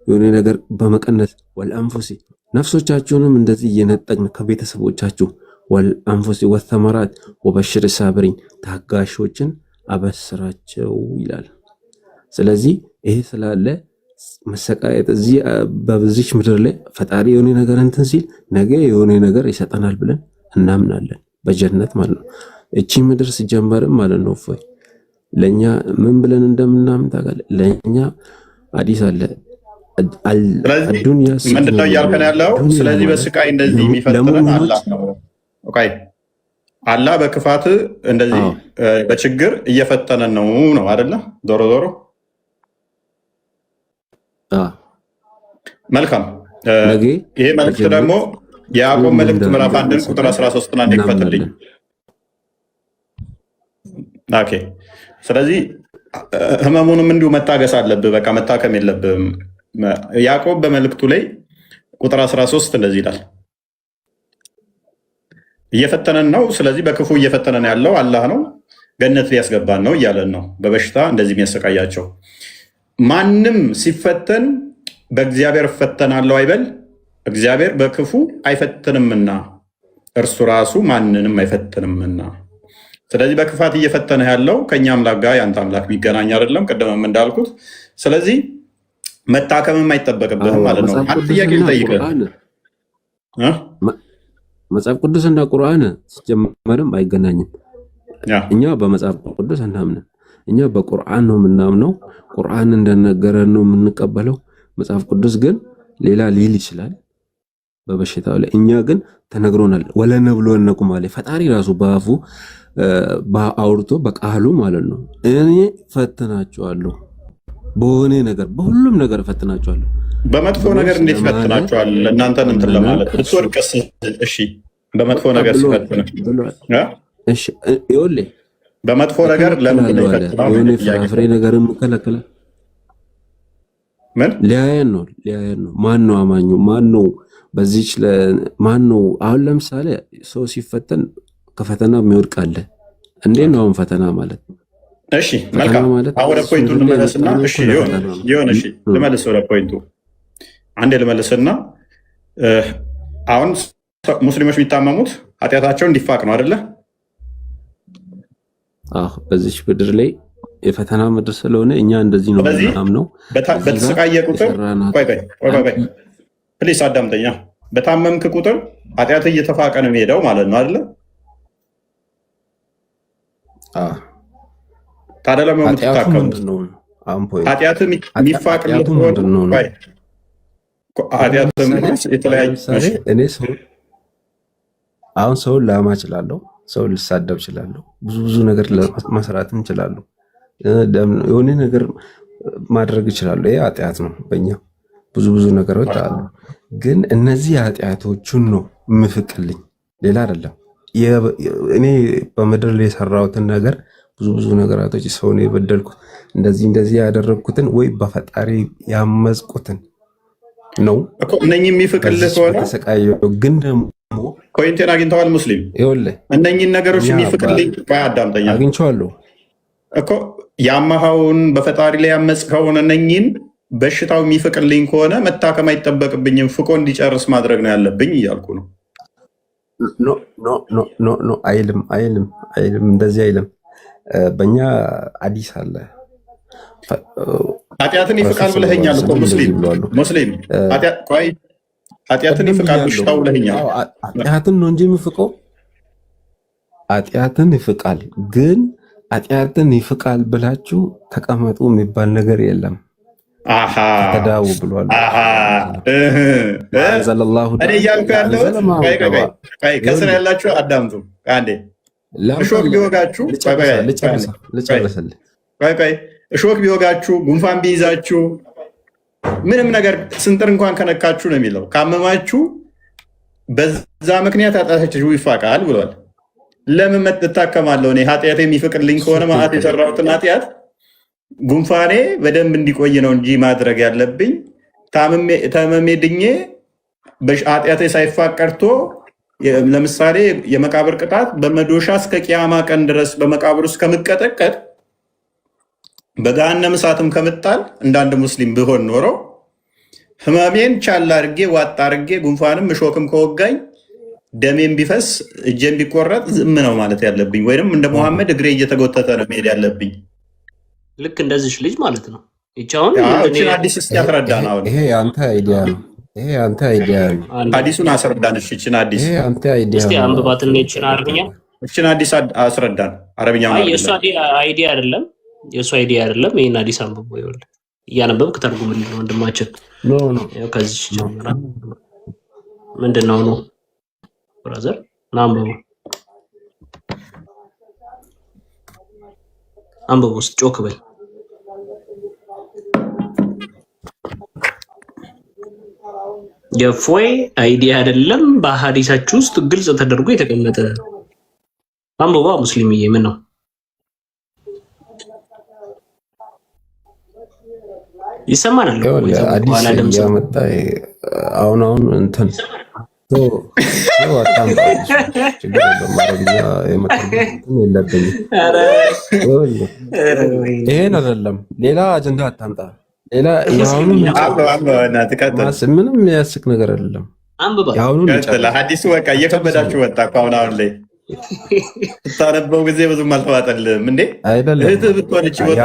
የሆነ ነገር በመቀነስ ወልአንፉሲ ነፍሶቻችሁንም እንደዚህ እየነጠቅን ከቤተሰቦቻችሁ ወልአንፉሲ ወተመራት ወበሽር ሳብሪን ታጋሾችን አበስራቸው ይላል። ስለዚህ ይሄ ስላለ መሰቃየት እዚህ በብዚች ምድር ላይ ፈጣሪ የሆነ ነገር እንትን ሲል ነገ የሆነ ነገር ይሰጠናል ብለን እናምናለን፣ በጀነት ማለት ነው። እቺ ምድር ሲጀመርም ማለት ነው እፎይ ለኛ ምን ብለን እንደምናምን ታውቃለህ? ለኛ አዲስ አለ አዱንያ ምንድነው እያልከን ያለው? ስለዚህ በስቃይ እንደዚህ የሚፈጥረን አላህ ነው። ኦኬ አላህ በክፋት እንደዚህ በችግር እየፈተነን ነው አይደለ? ዞሮ ዞሮ መልካም። ይሄ መልእክት ደግሞ የያዕቆብ መልእክት ምዕራፍ 1 ቁጥር 13 አንድ ይክፈትልኝ። ኦኬ ስለዚህ ህመሙንም እንዲሁ መታገስ አለብህ። በቃ መታከም የለብህም። ያዕቆብ በመልእክቱ ላይ ቁጥር 13 እንደዚህ ይላል፣ እየፈተነን ነው። ስለዚህ በክፉ እየፈተነን ያለው አላህ ነው፣ ገነት ሊያስገባን ነው እያለን ነው። በበሽታ እንደዚህ የሚያሰቃያቸው ማንም ሲፈተን በእግዚአብሔር እፈተናለሁ አይበል፣ እግዚአብሔር በክፉ አይፈትንምና እርሱ ራሱ ማንንም አይፈትንምና። ስለዚህ በክፋት እየፈተነ ያለው ከኛ አምላክ ጋር ያንተ አምላክ ቢገናኝ አይደለም፣ ቅድምም እንዳልኩት። ስለዚህ መታከምም አይጠበቅብህም ማለት ነው። አንድ ጥያቄ ልጠይቅህ። መጽሐፍ ቅዱስና ቁርአን ሲጀመርም አይገናኝም። እኛ በመጽሐፍ ቅዱስ እናምነን፣ እኛ በቁርአን ነው የምናምነው። ቁርአን እንደነገረን ነው የምንቀበለው። መጽሐፍ ቅዱስ ግን ሌላ ሊል ይችላል በበሽታው ላይ። እኛ ግን ተነግሮናል። ወለነብሎነኩም አለ ፈጣሪ ራሱ በአፉ በአውርቶ በቃሉ ማለት ነው። እኔ ፈትናቸዋለሁ በሆነ ነገር፣ በሁሉም ነገር ፈትናቸዋለሁ። በመጥፎ ነገር እንዴት ፈትናቸዋል? እናንተን እንትን ለማለት ብትወድቅስ? እሺ በመጥፎ ነገር ሲፈትን እሺ ይኸውልህ፣ በመጥፎ ነገር ለምን ነው ይፈትናል? የሆነ ፍራፍሬ ነገርም ከለከለ። ምን ሊያየን ነው ማን ነው አማኙ? ማን ነው በዚህች ማን ነው? አሁን ለምሳሌ ሰው ሲፈተን ከፈተና የሚወድቅ አለ። እንዴት ነው አሁን ፈተና ማለት? እሺ መልካም፣ አሁን ወደ ፖይንቱ ልመለስና እሺ ይሁን እሺ ልመልስ ወደ ፖይንቱ አንዴ ልመልስና፣ አሁን ሙስሊሞች የሚታመሙት ኃጢአታቸው እንዲፋቅ ነው አይደለ? አዎ፣ በዚች ምድር ላይ የፈተና ምድር ስለሆነ እኛ እንደዚህ ነው ምናምነው። በተሰቃየ ቁጥር ቆይ ፕሊስ አዳምጠኛ። በታመምክ ቁጥር ኃጢአት እየተፋቀ ነው የሚሄደው ማለት ነው አይደለ? ታዲያ ለምን የምትታከሙት? ኃጢአት የሚፋቅልህ ከሆነ እኔ አሁን ሰውን ላማ እችላለሁ፣ ሰውን ልሳደብ እችላለሁ፣ ብዙ ነገር መስራት እንችላለሁ፣ የሆነ ነገር ማድረግ እችላለሁ። ይሄ ኃጢአት ነው በእኛ ብዙ ነገሮች አሉ። ግን እነዚህ ኃጢአቶቹን ነው የምፍቅልኝ፣ ሌላ አይደለም። እኔ በምድር ላይ የሰራሁትን ነገር ብዙ ነገራቶች ሰውን የበደልኩት እንደዚህ ያደረግኩትን ወይ በፈጣሪ ያመጽኩትን ነው እኮ እነኚህ የሚፍቅልህ ከሆነ ተሰቃየው። ግን ደግሞ ፖይንቴን አግኝተዋል ሙስሊም። ይኸውልህ እነኚህን ነገሮች የሚፍቅልኝ አዳምጠኛ አግኝቼዋለሁ እኮ ያመሃውን በፈጣሪ ላይ ያመጽከውን እነኚህን በሽታው የሚፍቅልኝ ከሆነ መታከም አይጠበቅብኝም፣ ፍቆ እንዲጨርስ ማድረግ ነው ያለብኝ እያልኩ ነው። ኖ አይልም፣ እንደዚህ አይልም። በእኛ አዲስ አለ ኃጢአትን ይፍቃል ብለኸኛል እኮ ሙስሊም ኃጢአትን ይፍቃል በሽታው ብለኸኛል። ኃጢአትን ነው እንጂ የሚፍቀው ኃጢአትን ይፍቃል። ግን ኃጢአትን ይፍቃል ብላችሁ ተቀመጡ የሚባል ነገር የለም። ተዳው ብሏል። እኔ እያልኩ ያለሁት ከስር ያላችሁ አዳምጡ። አንዴ እሾክ ቢወጋችሁ እሾክ ቢወጋችሁ፣ ጉንፋን ቢይዛችሁ፣ ምንም ነገር ስንጥር እንኳን ከነካችሁ ነው የሚለው። ካመማችሁ በዛ ምክንያት ኃጢአታችሁ ይፋቃል ብሏል። ለምን እታከማለሁ? እኔ ኃጢአት የሚፍቅልኝ ከሆነ ማለት የሰራሁትን ኃጢአት ጉንፋኔ በደንብ እንዲቆይ ነው እንጂ ማድረግ ያለብኝ ታመሜ ድኜ ኃጢአቴ ሳይፋቅ ቀርቶ ለምሳሌ የመቃብር ቅጣት በመዶሻ እስከ ቂያማ ቀን ድረስ በመቃብር ውስጥ ከምቀጠቀጥ በገሃነመ እሳትም ከምጣል እንዳንድ ሙስሊም ብሆን ኖሮ ህመሜን ቻል አድርጌ ዋጥ አድርጌ ጉንፋንም እሾክም ከወጋኝ ደሜም ቢፈስ እጄም ቢቆረጥ ዝም ነው ማለት ያለብኝ፣ ወይም እንደ መሐመድ እግሬ እየተጎተተ ነው መሄድ ያለብኝ። ልክ እንደዚች ልጅ ማለት ነው። ይቻውን አዲስ እስኪ አስረዳን። አሁን ይሄ አንተ አይዲያ ነው። አዲሱን አስረዳን። እችን አዲስ እስቲ አንብባትና እችን አረብኛ እችን አዲስ አስረዳን። አረብኛ ማለት የእሱ አይዲያ አይደለም፣ የእሱ አይዲያ አይደለም። ይሄን አዲስ አንብቦ ይወል እያነበብክ ተርጉምልኝ ወንድማችን። ያው ከዚህ ጀምራ ምንድነው ነው ብራዘር ናምበው አንብቦ ውስጥ ጮክ በል። የፎይ አይዲያ አይደለም፣ በሐዲሳችሁ ውስጥ ግልጽ ተደርጎ የተቀመጠ አንብባ። ሙስሊምዬ ምን ነው ይሰማናል። አዲስ እያመጣ አሁን እንትን ይሄን አይደለም ሌላ አጀንዳ አታምጣ። ሌላ ምንም የሚያስቅ ነገር አይደለም። ሐዲሱ በቃ እየከበዳችሁ ወጣ እኮ አሁን ላይ ስታነበው ጊዜ ብዙም አልተዋጠልም እንዴ? እህትህ ብትሆንች ሌላ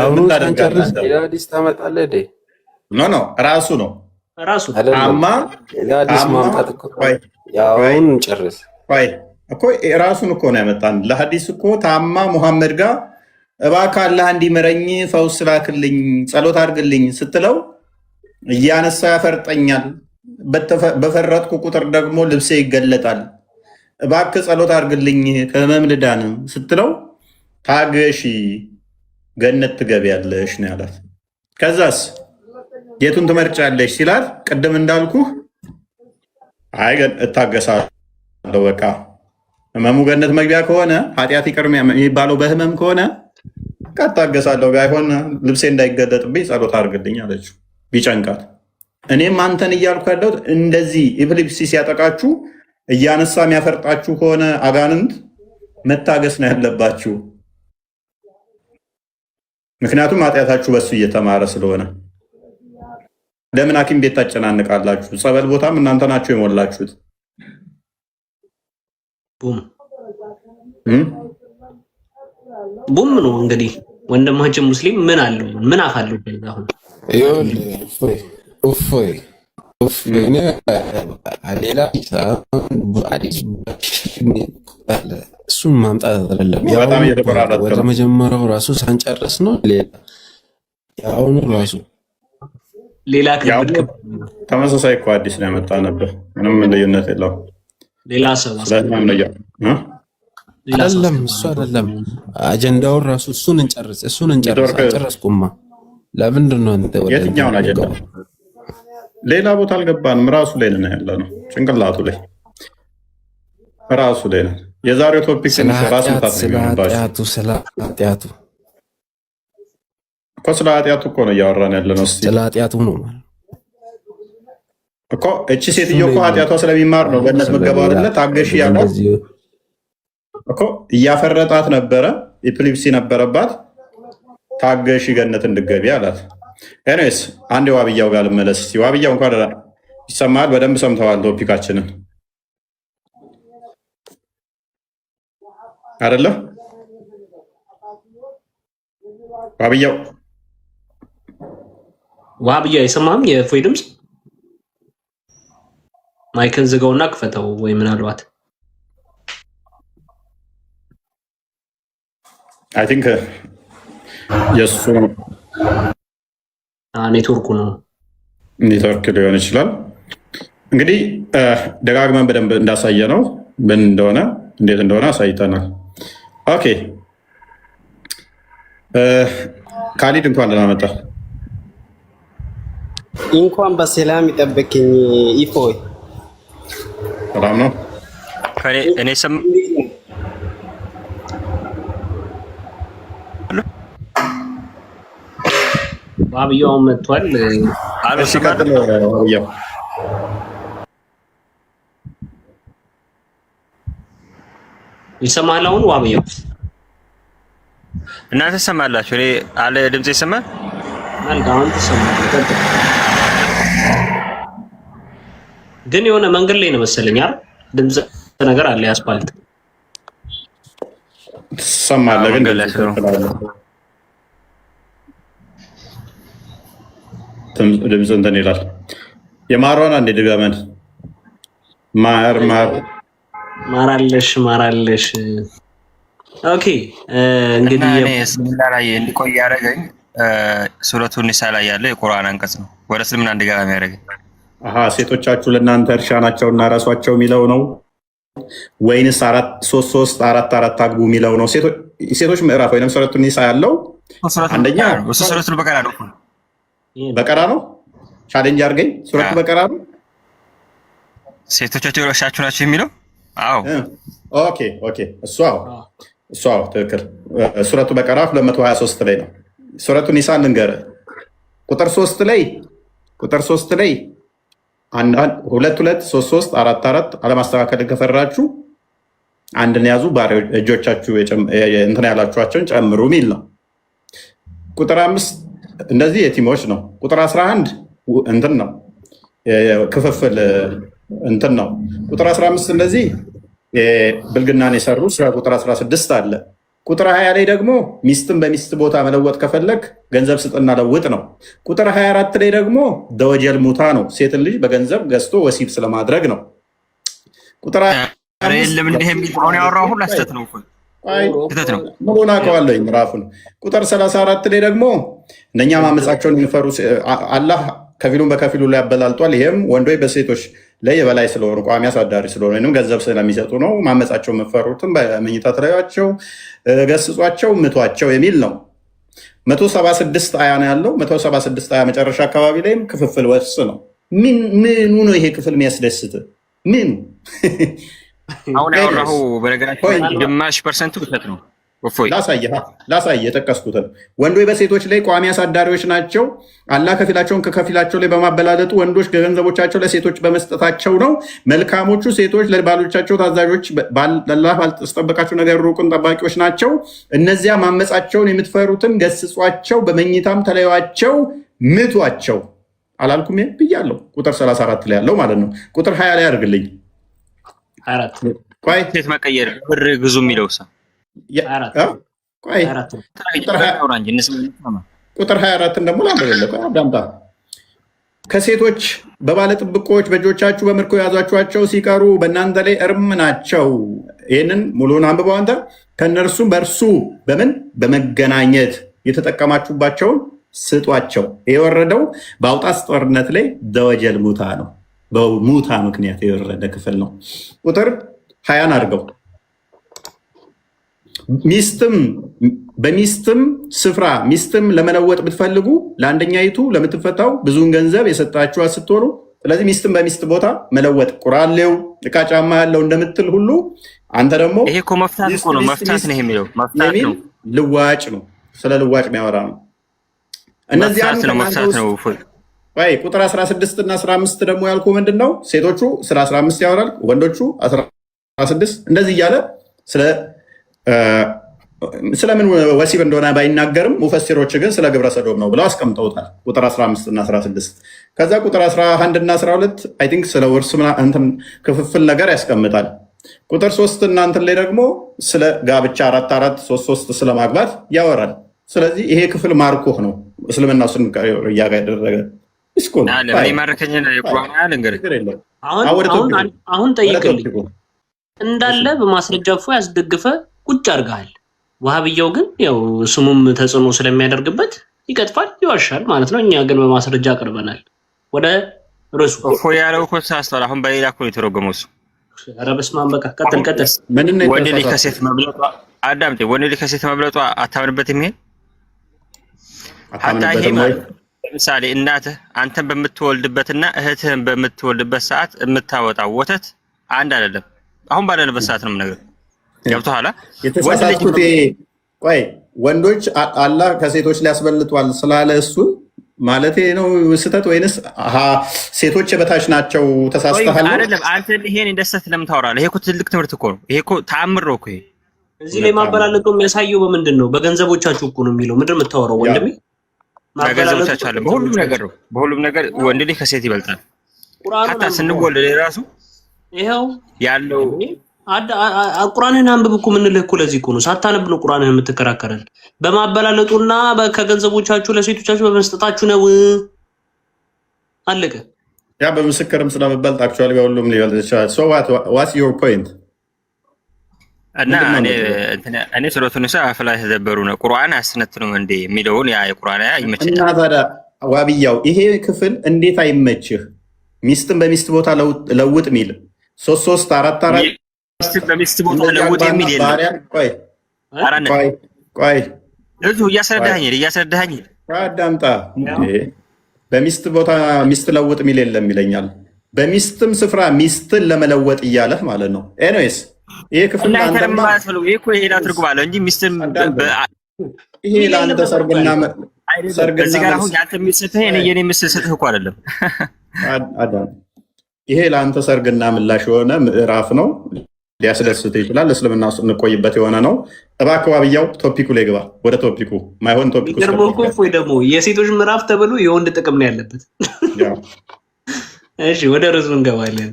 ሐዲስ ታመጣለህ እንዴ? ኖ ራሱ ነው አማ ማምጣት ያውን ጨርስ እኮ ራሱን እኮ ነው ያመጣን። ለሐዲስ እኮ ታማ ሙሐመድ ጋር እባክህ አላህ እንዲምረኝ ፈውስ ላክልኝ ጸሎት አድርግልኝ ስትለው እያነሳ ያፈርጠኛል፣ በፈረጥኩ ቁጥር ደግሞ ልብሴ ይገለጣል፣ እባክህ ጸሎት አድርግልኝ ከህመም ልዳን ስትለው ታገሺ ገነት ትገቢያለሽ ነው ያላት። ከዛስ የቱን ትመርጫለሽ ሲላት ቅድም እንዳልኩህ አይ እታገሳለሁ፣ በቃ ህመሙ ገነት መግቢያ ከሆነ ኃጢአት ይቅር የሚባለው በህመም ከሆነ በቃ እታገሳለሁ፣ ባይሆን ልብሴ እንዳይገለጥብኝ ጸሎት አድርግልኝ አለችው። ቢጨንቃት እኔም አንተን እያልኩ ያለሁት እንደዚህ ኢፕሊፕሲ ሲያጠቃችሁ እያነሳ የሚያፈርጣችሁ ከሆነ አጋንንት መታገስ ነው ያለባችሁ። ምክንያቱም ኃጢአታችሁ በሱ እየተማረ ስለሆነ። ለምን ሐኪም ቤት ታጨናንቃላችሁ? ጸበል ቦታም እናንተ ናችሁ የሞላችሁት። ቡም ነው እንግዲህ ወንድማችን ሙስሊም ምን አለው? ምን አፋለው? አሁን እሱን ማምጣት አይደለም። ወደ መጀመሪያው ራሱ ሳንጨርስ ነው ያሁኑ ራሱ ሌላ ተመሳሳይ እኮ አዲስ ነው ያመጣ ነበር። ምንም ልዩነት የለውም። ሌላ ሰው አይደለም እሱ አይደለም አጀንዳውን ራሱ እሱን እንጨርስ። አልጨረስኩማ። ለምንድን ነው አንተ ወደ የትኛውን አጀንዳ? ሌላ ቦታ አልገባንም። ራሱ ላይ ነን ያለ ነው። ጭንቅላቱ ላይ ራሱ ላይ ነን። የዛሬው ቶፒክ ራሱ ስለ ኃጢአቱ እኮ ስለ ኃጢአቱ እኮ ነው እያወራን ያለ ነው። ስለ ኃጢአቱ ነው እኮ እቺ ሴትዮ እኮ ኃጢአቷ ስለሚማር ነው ገነት መገባው አይደለ? ታገሽ ያለው እኮ እያፈረጣት ነበረ። ኢፕሊፕሲ ነበረባት። ታገሽ ገነት እንድገቢ አላት። ኤኒዌይስ አንድ ዋብያው ጋር ልመለስ። ዋብያው እንኳን ይሰማል። በደንብ ሰምተዋል ቶፒካችንን አይደለ? ዋብያ አይሰማም? የእፎይ ድምፅ ማይክን ዝጋውና ክፈተው ወይ ምናልባት አይ ቲንክ የሱ ኔትወርኩ ነው። ኔትወርክ ሊሆን ይችላል። እንግዲህ ደጋግመን በደንብ እንዳሳየ ነው ምን እንደሆነ እንዴት እንደሆነ አሳይተናል። ኦኬ ካሊድ እንኳን ደህና መጣ። እንኳን በሰላም ይጠብቅኝ። ኢፎይ ሰላም ነው። እኔ ስም ዋብያው መጥቷል። ሲቀጥል ዋብያው ይሰማል። አሁን ዋብያው እናንተ ሰማላችሁ? እኔ አለ ድምጽ ይሰማል። መልካም ተሰማል። ግን የሆነ መንገድ ላይ ነው መሰለኝ አይደል? ድምጽ ነገር አለ። ያስፓልት ትሰማለህ? ግን ድምጽ እንትን ይላል። የማሯን አንዴ ድገመን። ማራለሽ ኦኬ እንግዲህ እስልምና ላይ እንዲቆይ ያደረገኝ ሱረቱ ኒሳ ላይ ያለው የቁርአን አንቀጽ ነው። ወደ እስልምና እንዲገባ የሚያደርገኝ ሴቶቻችሁ ለእናንተ እርሻ ናቸውና ራሷቸው የሚለው ነው ወይንስ 3-4 አግቡ የሚለው ነው? ሴቶች ምዕራፍ ወይም ሱረቱ ኒሳ ያለው አንደኛ ሱረቱ በቀራ ነው። ቻሌንጅ አድርገኝ። ሱረቱ በቀራ ነው። ሴቶቻቸው እርሻችሁ ናቸው የሚለው አዎ። ኦኬ እሱ ትክክል። ሱረቱ በቀራ 223 ላይ ነው። ሱረቱ ኒሳ ልንገርህ ቁጥር 3 ላይ 2 2 3 3 4 4 አለማስተካከል ከፈራችሁ አንድን ያዙ እጆቻችሁ እንትን ያላችኋቸውን ጨምሩ የሚል ነው። ቁጥር 5 እንደዚህ የቲሞች ነው። ቁጥር 11 እንትን ነው ክፍፍል እንትን ነው። ቁጥር 15 እንደዚህ ብልግናን የሰሩ ስለ ቁጥር 16 አለ። ቁጥር 20 ላይ ደግሞ ሚስትን በሚስት ቦታ መለወጥ ከፈለግ ገንዘብ ስጥና ለውጥ ነው። ቁጥር 24 ላይ ደግሞ ደወጀል ሙታ ነው። ሴትን ልጅ በገንዘብ ገዝቶ ወሲብ ስለማድረግ ነው። ቁጥር የለም እንዲህ የሚሆን ያወራው ሁሉ ስተት ነው ሙሉን አውቀዋለሁ ምዕራፉን። ቁጥር 34 ላይ ደግሞ እነኛ ማመፃቸውን የሚፈሩ አላህ ከፊሉን በከፊሉ ላይ ያበላልጧል። ይህም ወንዶች በሴቶች ላይ የበላይ ስለሆኑ ቋሚ አሳዳሪ ስለሆኑ ወይም ገንዘብ ስለሚሰጡ ነው። ማመፃቸው የምፈሩትም በመኝታ ተለያቸው፣ ገስጿቸው፣ ምቷቸው የሚል ነው። 176 አያ ነው ያለው። 176 አያ መጨረሻ አካባቢ ላይም ክፍፍል ወስ ነው። ምኑ ነው ይሄ ክፍል የሚያስደስት? ምኑ አሁን ያወራሁ በነገራችን ግማሽ ፐርሰንቱ ውሸት ነው። ላሳየ የጠቀስኩትን ወንዶች በሴቶች ላይ ቋሚ አሳዳሪዎች ናቸው። አላህ ከፊላቸውን ከከፊላቸው ላይ በማበላለጡ ወንዶች ገንዘቦቻቸው ለሴቶች በመስጠታቸው ነው። መልካሞቹ ሴቶች ለባሎቻቸው ታዛዦች፣ አላህ ባልተጠበቃቸው ነገር ሩቁን ጠባቂዎች ናቸው። እነዚያ ማመፃቸውን የምትፈሩትን ገስጿቸው፣ በመኝታም ተለዩዋቸው፣ ምቷቸው። አላልኩም ብያለሁ። ቁጥር 34 ላይ ያለው ማለት ነው። ቁጥር 20 ላይ አድርግልኝ። ሴት መቀየር ብር ግዙ የሚለው ቁጥር 24 ደግሞ ላዳምጣ። ከሴቶች በባለጥብቆች በእጆቻችሁ በምርኮ የያዟችኋቸው ሲቀሩ በእናንተ ላይ እርም ናቸው። ይህንን ሙሉን አንብበው አንተ። ከእነርሱም በእርሱ በምን በመገናኘት የተጠቀማችሁባቸውን ስጧቸው። የወረደው በአውጣስ ጦርነት ላይ ደወጀል ሙታ ነው። በሙታ ምክንያት የወረደ ክፍል ነው። ቁጥር 20 አድርገው። በሚስትም ስፍራ ሚስትም ለመለወጥ ብትፈልጉ ለአንደኛይቱ ለምትፈታው ብዙውን ገንዘብ የሰጣችኋት ስትሆኑ፣ ስለዚህ ሚስትም በሚስት ቦታ መለወጥ ቁራሌው ዕቃ ጫማ ያለው እንደምትል ሁሉ አንተ ደግሞ ይሄ እኮ መፍታት እኮ ነው። መፍታት ነው የሚለው መፍታት ነው። ልዋጭ ነው። ስለ ልዋጭ የሚያወራ ነው። እነዚህ መፍታት ነው። ቁጥር 16 እና 15 ደግሞ ያልኩ ምንድን ነው? ሴቶቹ ስለ 15 ያወራል፣ ወንዶቹ 16 እንደዚህ እያለ ስለምን ወሲብ እንደሆነ ባይናገርም ሙፈሲሮች ግን ስለ ግብረ ሰዶም ነው ብለው አስቀምጠውታል። ቁጥር 15 እና 16 ከዛ ቁጥር 11 እና 12 አይ ቲንክ ስለ ውርስ እንትን ክፍፍል ነገር ያስቀምጣል። ቁጥር 3 እና እንትን ላይ ደግሞ ስለ ጋብቻ 4-4-3-3 ስለማግባት ያወራል። ስለዚህ ይሄ ክፍል ማርኮህ ነው። እስልምና እሱን እያጋ ያደረገ አሁን ጠይቅልኝ እንዳለ በማስረጃ ያስደግፈ ቁጭ አድርገሃል። ዋሃብያው ግን ያው ስሙም ተጽዕኖ ስለሚያደርግበት ይቀጥፋል፣ ይዋሻል ማለት ነው። እኛ ግን በማስረጃ አቅርበናል። ወደ ርዕሱ ያለው እኮ ተሳስቷል። አሁን በሌላ እኮ የተረጎመው እሱ። ኧረ በስመ አብ በቃ ቀጥል። ወንድ ልጅ ከሴት መብለጧ አዳምጤ፣ ወንድ ልጅ ከሴት መብለጧ አታምንበትም? ይሄ ሀታ ይሄ ለምሳሌ እናትህ አንተን በምትወልድበትና እህትህን በምትወልድበት ሰዓት የምታወጣው ወተት አንድ አይደለም። አሁን ባለንበት ሰዓት ነው የምነግርህ። ገብቶሃል? የተሳሳትኩት ቆይ ወንዶች አላህ ከሴቶች ሊያስበልጧል ስላለ እሱን ማለት ነው ስህተት ወይንስ ሴቶች የበታች ናቸው? ተሳስተሃል አይደለም። አንተ ይሄን እንደሰት ለምን ታወራለህ? ይሄ እኮ ትልቅ ትምህርት እኮ ነው። ይሄ እኮ ተአምር ነው እኮ። ይሄ እዚህ ላይ ማበላለጡ የሚያሳየው በምንድን ነው? በገንዘቦቻችሁ እኮ ነው የሚለው። ምንድን የምታወራው ወንድሜ? ገንዘቦቻችሁ አለ። በሁሉም ነገር ነው። በሁሉም ነገር ወንድ ልጅ ከሴት ይበልጣል። ሀታ ስንወለድ ራሱ ይሄው ያለው ቁርአንን አንብብ እኮ የምንልህ እኮ ለዚህ እኮ ነው። ሳታነብ ነው ቁርአንን የምትከራከረን። በማበላለጡና ከገንዘቦቻችሁ ለሴቶቻችሁ በመስጠታችሁ ነው። አለቀ። ያ በምስክርም ስለመበልጥ አክቹዋሊ በሁሉም ሊበልጥ ይችላል። ሶ ዋትስ ዮር ፖይንት? እና እኔ ሱረቱ ኒሳ አፍላ ተደበሩ ነው ቁርአን አስነትነው እንዴ የሚለውን ያ የቁርአን ያ ይመችኛል። እና ታዲያ ዋብያው ይሄ ክፍል እንዴት አይመችህ? ሚስትን በሚስት ቦታ ለውጥ ሚል 3-3-4-4 ሚስትን በሚስት ቦታ ለውጥ የሚል የለም። ቆይ እዚሁ እያስረዳኸኝ አዳምጣ። በሚስት ቦታ ሚስት ለውጥ ሚል የለም ይለኛል። በሚስትም ስፍራ ሚስትን ለመለወጥ እያለህ ማለት ነው። ኤኒዌይስ ይሄ ክፍል አንተ ማለት ነው። ይሄ እኮ ሌላ ትርጉም አለው እንጂ ሚስትን ይሄ ለአንተ ሰርግና በዚህ ጋር አሁን ያንተ የሚስልህ የኔ የሚስልህ እኮ አይደለም። አዳም ይሄ ለአንተ ሰርግና ምላሽ የሆነ ምዕራፍ ነው። ሊያስደስት ይችላል። እስልምና ውስጥ እንቆይበት የሆነ ነው። እባክህ ዋብያው ቶፒኩ ላይ ግባ። ወደ ቶፒኩ ማይሆን ቶፒኩ ወይ ደግሞ የሴቶች ምዕራፍ ተብሎ የወንድ ጥቅም ነው ያለበት። እሺ ወደ ርዕሱ እንገባለን።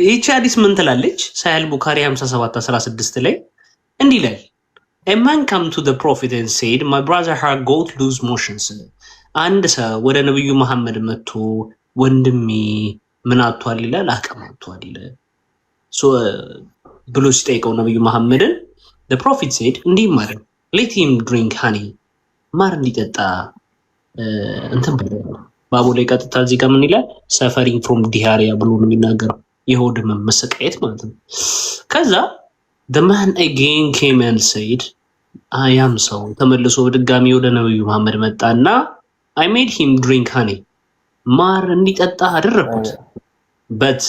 ይህቺ ሐዲስ ምን ትላለች? ሳሂህ ቡኻሪ 57:16 ላይ እንዲህ ይላል A man come to the prophet and said, my brother had got loose motions. አንድ ሰው ወደ ነብዩ መሐመድ መጥቶ ወንድሜ ምን አጥቷል ይላል፣ አቅም አጥቷል ብሎ ሲጠይቀው ነብዩ መሐመድን the prophet said እንዲህ ማለት let him drink honey ማር እንዲጠጣ እንትን ባቡ ላይ ቀጥታ እዚህ ጋር ምን ይላል suffering from diarrhea ብሎ ነው የሚናገረው የሆድ መሰቃየት ማለት ነው። ከዛ the man again came and said I am so ተመልሶ በድጋሚ ወደ ነብዩ መሐመድ መጣና I made him drink honey ማር እንዲጠጣ አደረኩት but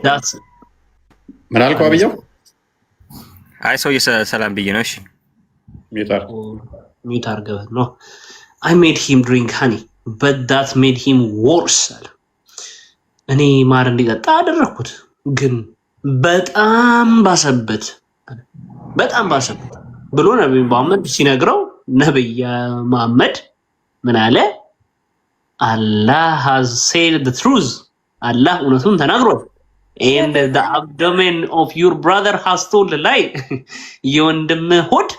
that's ምን አልከው አብየው? አይ ሰው ሰላም ብዬ ነው። እሺ ሚውት አድርገህ ነው I made him drink honey but that made him worse እኔ ማር እንዲጠጣ አደረኩት ግን በጣም ባሰበት ብሎ ነብዩ መሐመድ ሲነግረው ነብዩ መሐመድ ምን አለ? Allah has said the truth አላህ እውነቱን ተናግሯል and the abdomen of your brother has told a lie የወንድምህ ሆድ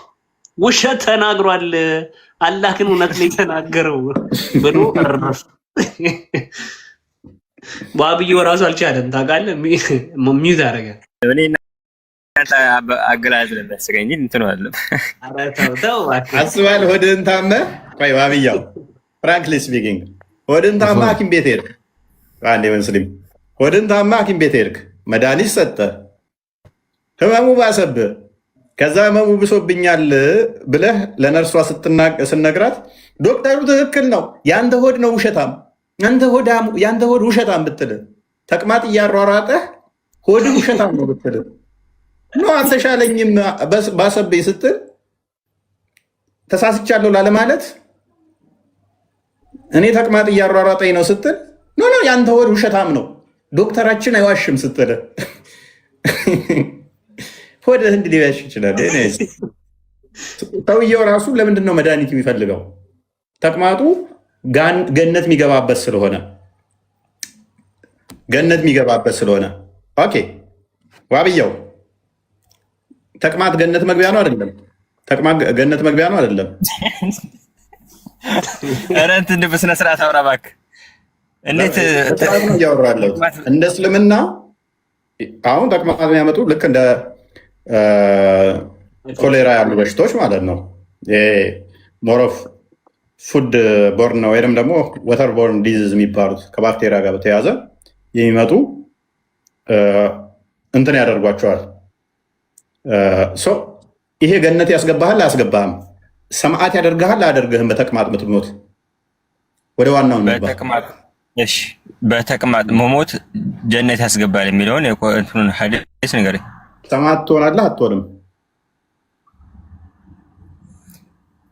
ውሸት ተናግሯል አላህ ግን እውነት ላይ ተናገረው ብሎ እረፍ ባብዩ ራሱ አልቻለም ታውቃለህ ሚውት አደረገ እኔ እናንተ አገላዝ ለበስገኝ እንትን አለ አራታው አስባል ሆድን ታመ ቆይ ባብያው frankly speaking ሆድን ታመ ሐኪም ቤት ሄድክ አንዴ ሙስሊም ሆድን ታመ ሐኪም ቤት ሄድክ መድኃኒት ሰጠ ህመሙ ባሰብህ ከዛ ህመሙ ብሶብኛል ብለህ ለነርሷ ስትነግራት ዶክተሩ ትክክል ነው ያንተ ሆድ ነው ውሸታም ያንተ ሆድ ውሸታም ብትል ተቅማጥ እያሯሯጠህ ሆድ ውሸታም ነው ብትል ነው አልተሻለኝም ባሰብኝ ስትል ተሳስቻለሁ ላለማለት እኔ ተቅማጥ እያሯሯጠኝ ነው ስትል ኖ ያንተ ሆድ ውሸታም ነው ዶክተራችን አይዋሽም ስትል ሆድህ እንዲህ ሊዋሽ ይችላል። ሰውየው ራሱ ለምንድን ነው መድኃኒት የሚፈልገው? ተቅማጡ ገነት የሚገባበት ስለሆነ ኦኬ ዋብያው ተቅማጥ ገነት መግቢያ ነው አይደለም? ተቅማጥ ገነት መግቢያ ነው አይደለም? ኧረ እንትን በስነ ስርዓት አውራ እባክህ። እንዴት እያወራለሁ እንደ እስልምና አሁን ተቅማጥ የሚያመጡ ልክ እንደ ኮሌራ ያሉ በሽታዎች ማለት ነው። ሞሮፍ ፉድ ቦርን ወይም ደግሞ ወተር ቦርን ዲዚዝ የሚባሉት ከባክቴሪያ ጋር በተያያዘ የሚመጡ እንትን ያደርጓቸዋል። ይሄ ገነት ያስገባሃል አያስገባህም? ሰማዓት ያደርግሃል አያደርግህም? በተቅማጥ ምትሞት ወደ ዋናው በተቅማጥ መሞት ጀነት ያስገባል የሚለውን የቆንቱን ሐዲስ ንገረኝ። ሰማዕት ትሆናለህ አትሆንም?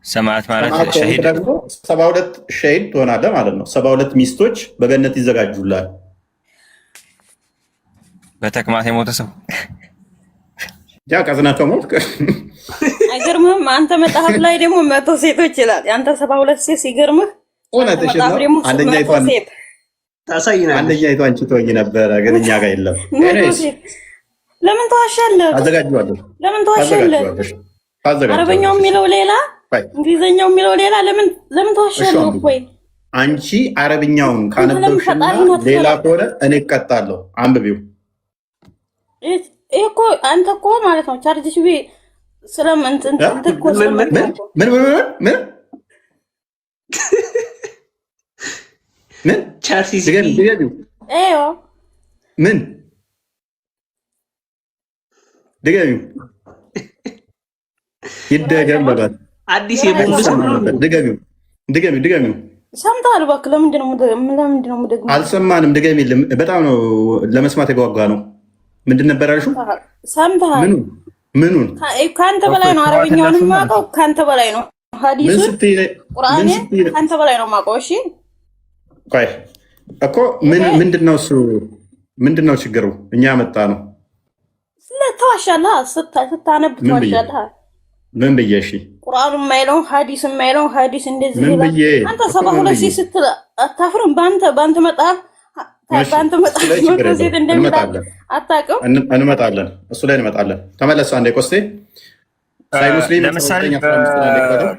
ሰማዕት ማለት ሸሂድ ደግሞ 72 ሸሂድ ትሆናለህ ማለት ነው። 72 ሚስቶች በገነት ይዘጋጁላል። በተቅማጥ የሞተ ሰው ያ ቀዝና ከሞት አይገርምህም? አንተ መጽሐፍ ላይ ደግሞ 100 ሴቶች ይላል። ያንተ 72 ሴት ሲገርምህ እውነትሽ ነው። አንደኛይቱ አንቺ ትሆኚ ነበረ ግን እኛ ጋር የለም። ለምን ተዋሻለህ? አዘጋጅዋለሁ። ለምን ተዋሻለህ? አረበኛው የሚለው ሌላ እንግሊዘኛው የሚለው ሌላ። ለምን ተዋሻለህ? ወይ አንቺ አረብኛውን ካነበብሽና ሌላ ከሆነ እኔ እቀጣለሁ። አንብቢው። ይሄ እኮ አንተ እኮ ማለት ነው ቻርጅ ሺ ስለምን እኮ ምን ቻርሲ ምን ድገሚው ይደገም በላት አዲስ የቦምብ ድገሚው ሰምተሃል? እባክህ ለምንድን ነው የምደግመው? አልሰማንም። ድገሚልም። በጣም ነው ለመስማት የጓጓ ነው። ምንድን ነበር ያልሽው? ሰምተሃል? ምኑን? ከአንተ በላይ ነው አረብኛውን የማውቀው፣ ከአንተ በላይ ነው ሐዲሱን ቁርአን አንተ በላይ ነው የማውቀው። እሺ ቆይ እኮ ምንድነው እሱ ምንድነው ችግሩ? እኛ መጣ ነው ስለተዋሻለህ ስታነብ ተዋሻለህ። ምን ብዬ? እሺ ቁርአኑ የማይለውን ሐዲስ የማይለውን ሐዲስ እንደዚህ ይላል። አንተ 72 ሺህ ስትል አታፍርም? በአንተ መጣፍ ሴት እንደሚላል አታውቅም? እንመጣለን፣ እሱ ላይ እንመጣለን። ተመለስ አንዴ ቆስቴ። ለምሳሌ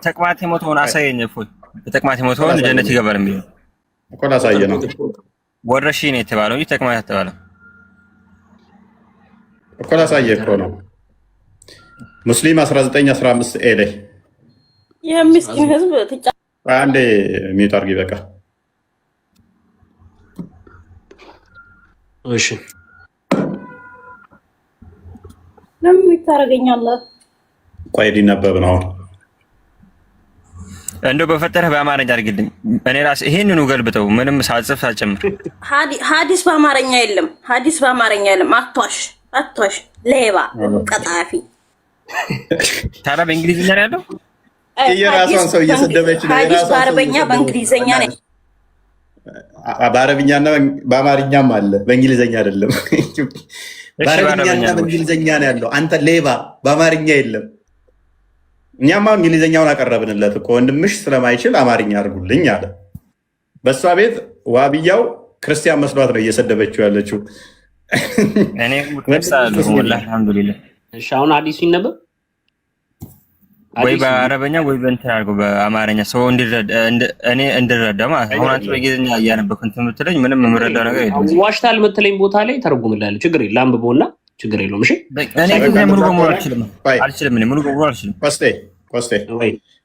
ተቅማጥ የሞተውን አሳየኝ። እፎይ በተቅማጥ የሞተውን ጀነት ይገባል የሚለው እኮ ላሳየ ነው። ወረርሽኝ ነው የተባለው እንጂ ተቅማጥ አልተባለም እኮ ላሳየ እኮ ነው። ሙስሊም 1915 ኤ ላይ የምስኪን ህዝብ አንዴ ሚዩት አድርጊ በቃ። እሺ ለምን ይታረገኛለህ? ቆይ ሊነበብ ነው አሁን። እንደው በፈጠረህ በአማርኛ አድርግልኝ። እኔ ራስ ይሄንኑ ገልብጠው ምንም ሳጽፍ ሳጨምር። ሐዲስ በአማርኛ የለም። ሐዲስ በአማርኛ የለም። አትዋሽ፣ ሌባ፣ ቀጣፊ። ታዲያ በእንግሊዝኛ ነው ያለው? የራሷን ሰው እየሰደበች ነው። ሐዲስ በአረበኛ በእንግሊዝኛ ነው። በአረብኛና በአማርኛም አለ፣ በእንግሊዝኛ አይደለም። በአረብኛና በእንግሊዝኛ ነው ያለው። አንተ ሌባ፣ በአማርኛ የለም። እኛማ እንግሊዝኛውን አቀረብንለት እኮ ወንድምሽ ስለማይችል አማርኛ አድርጉልኝ አለ። በእሷ ቤት ዋብያው ክርስቲያን መስሏት ነው እየሰደበችው ያለችው። እኔ ሙተሳለሁ ወላሂ አልሐምዱሊላህ። እሺ አሁን ሐዲሱ ይነበብ ወይ በአረበኛ ወይ በእንትን አድርገው በአማርኛ ሰው እኔ እንድረዳ ማለት ነው። አሁን አንተ በእንግሊዝኛ እያነበብክ እንትን የምትለኝ ምንም የምረዳው ነገር የለም። ዋሽታል የምትለኝ ቦታ ላይ ተርጉምልሃለሁ። ችግር የለም አንብበውና ችግር የለውም። እሺ እኔ ግን ሙሉ በሙሉ አልችልም። እኔ ሙሉ በሙሉ አልችልም። ቆስቴ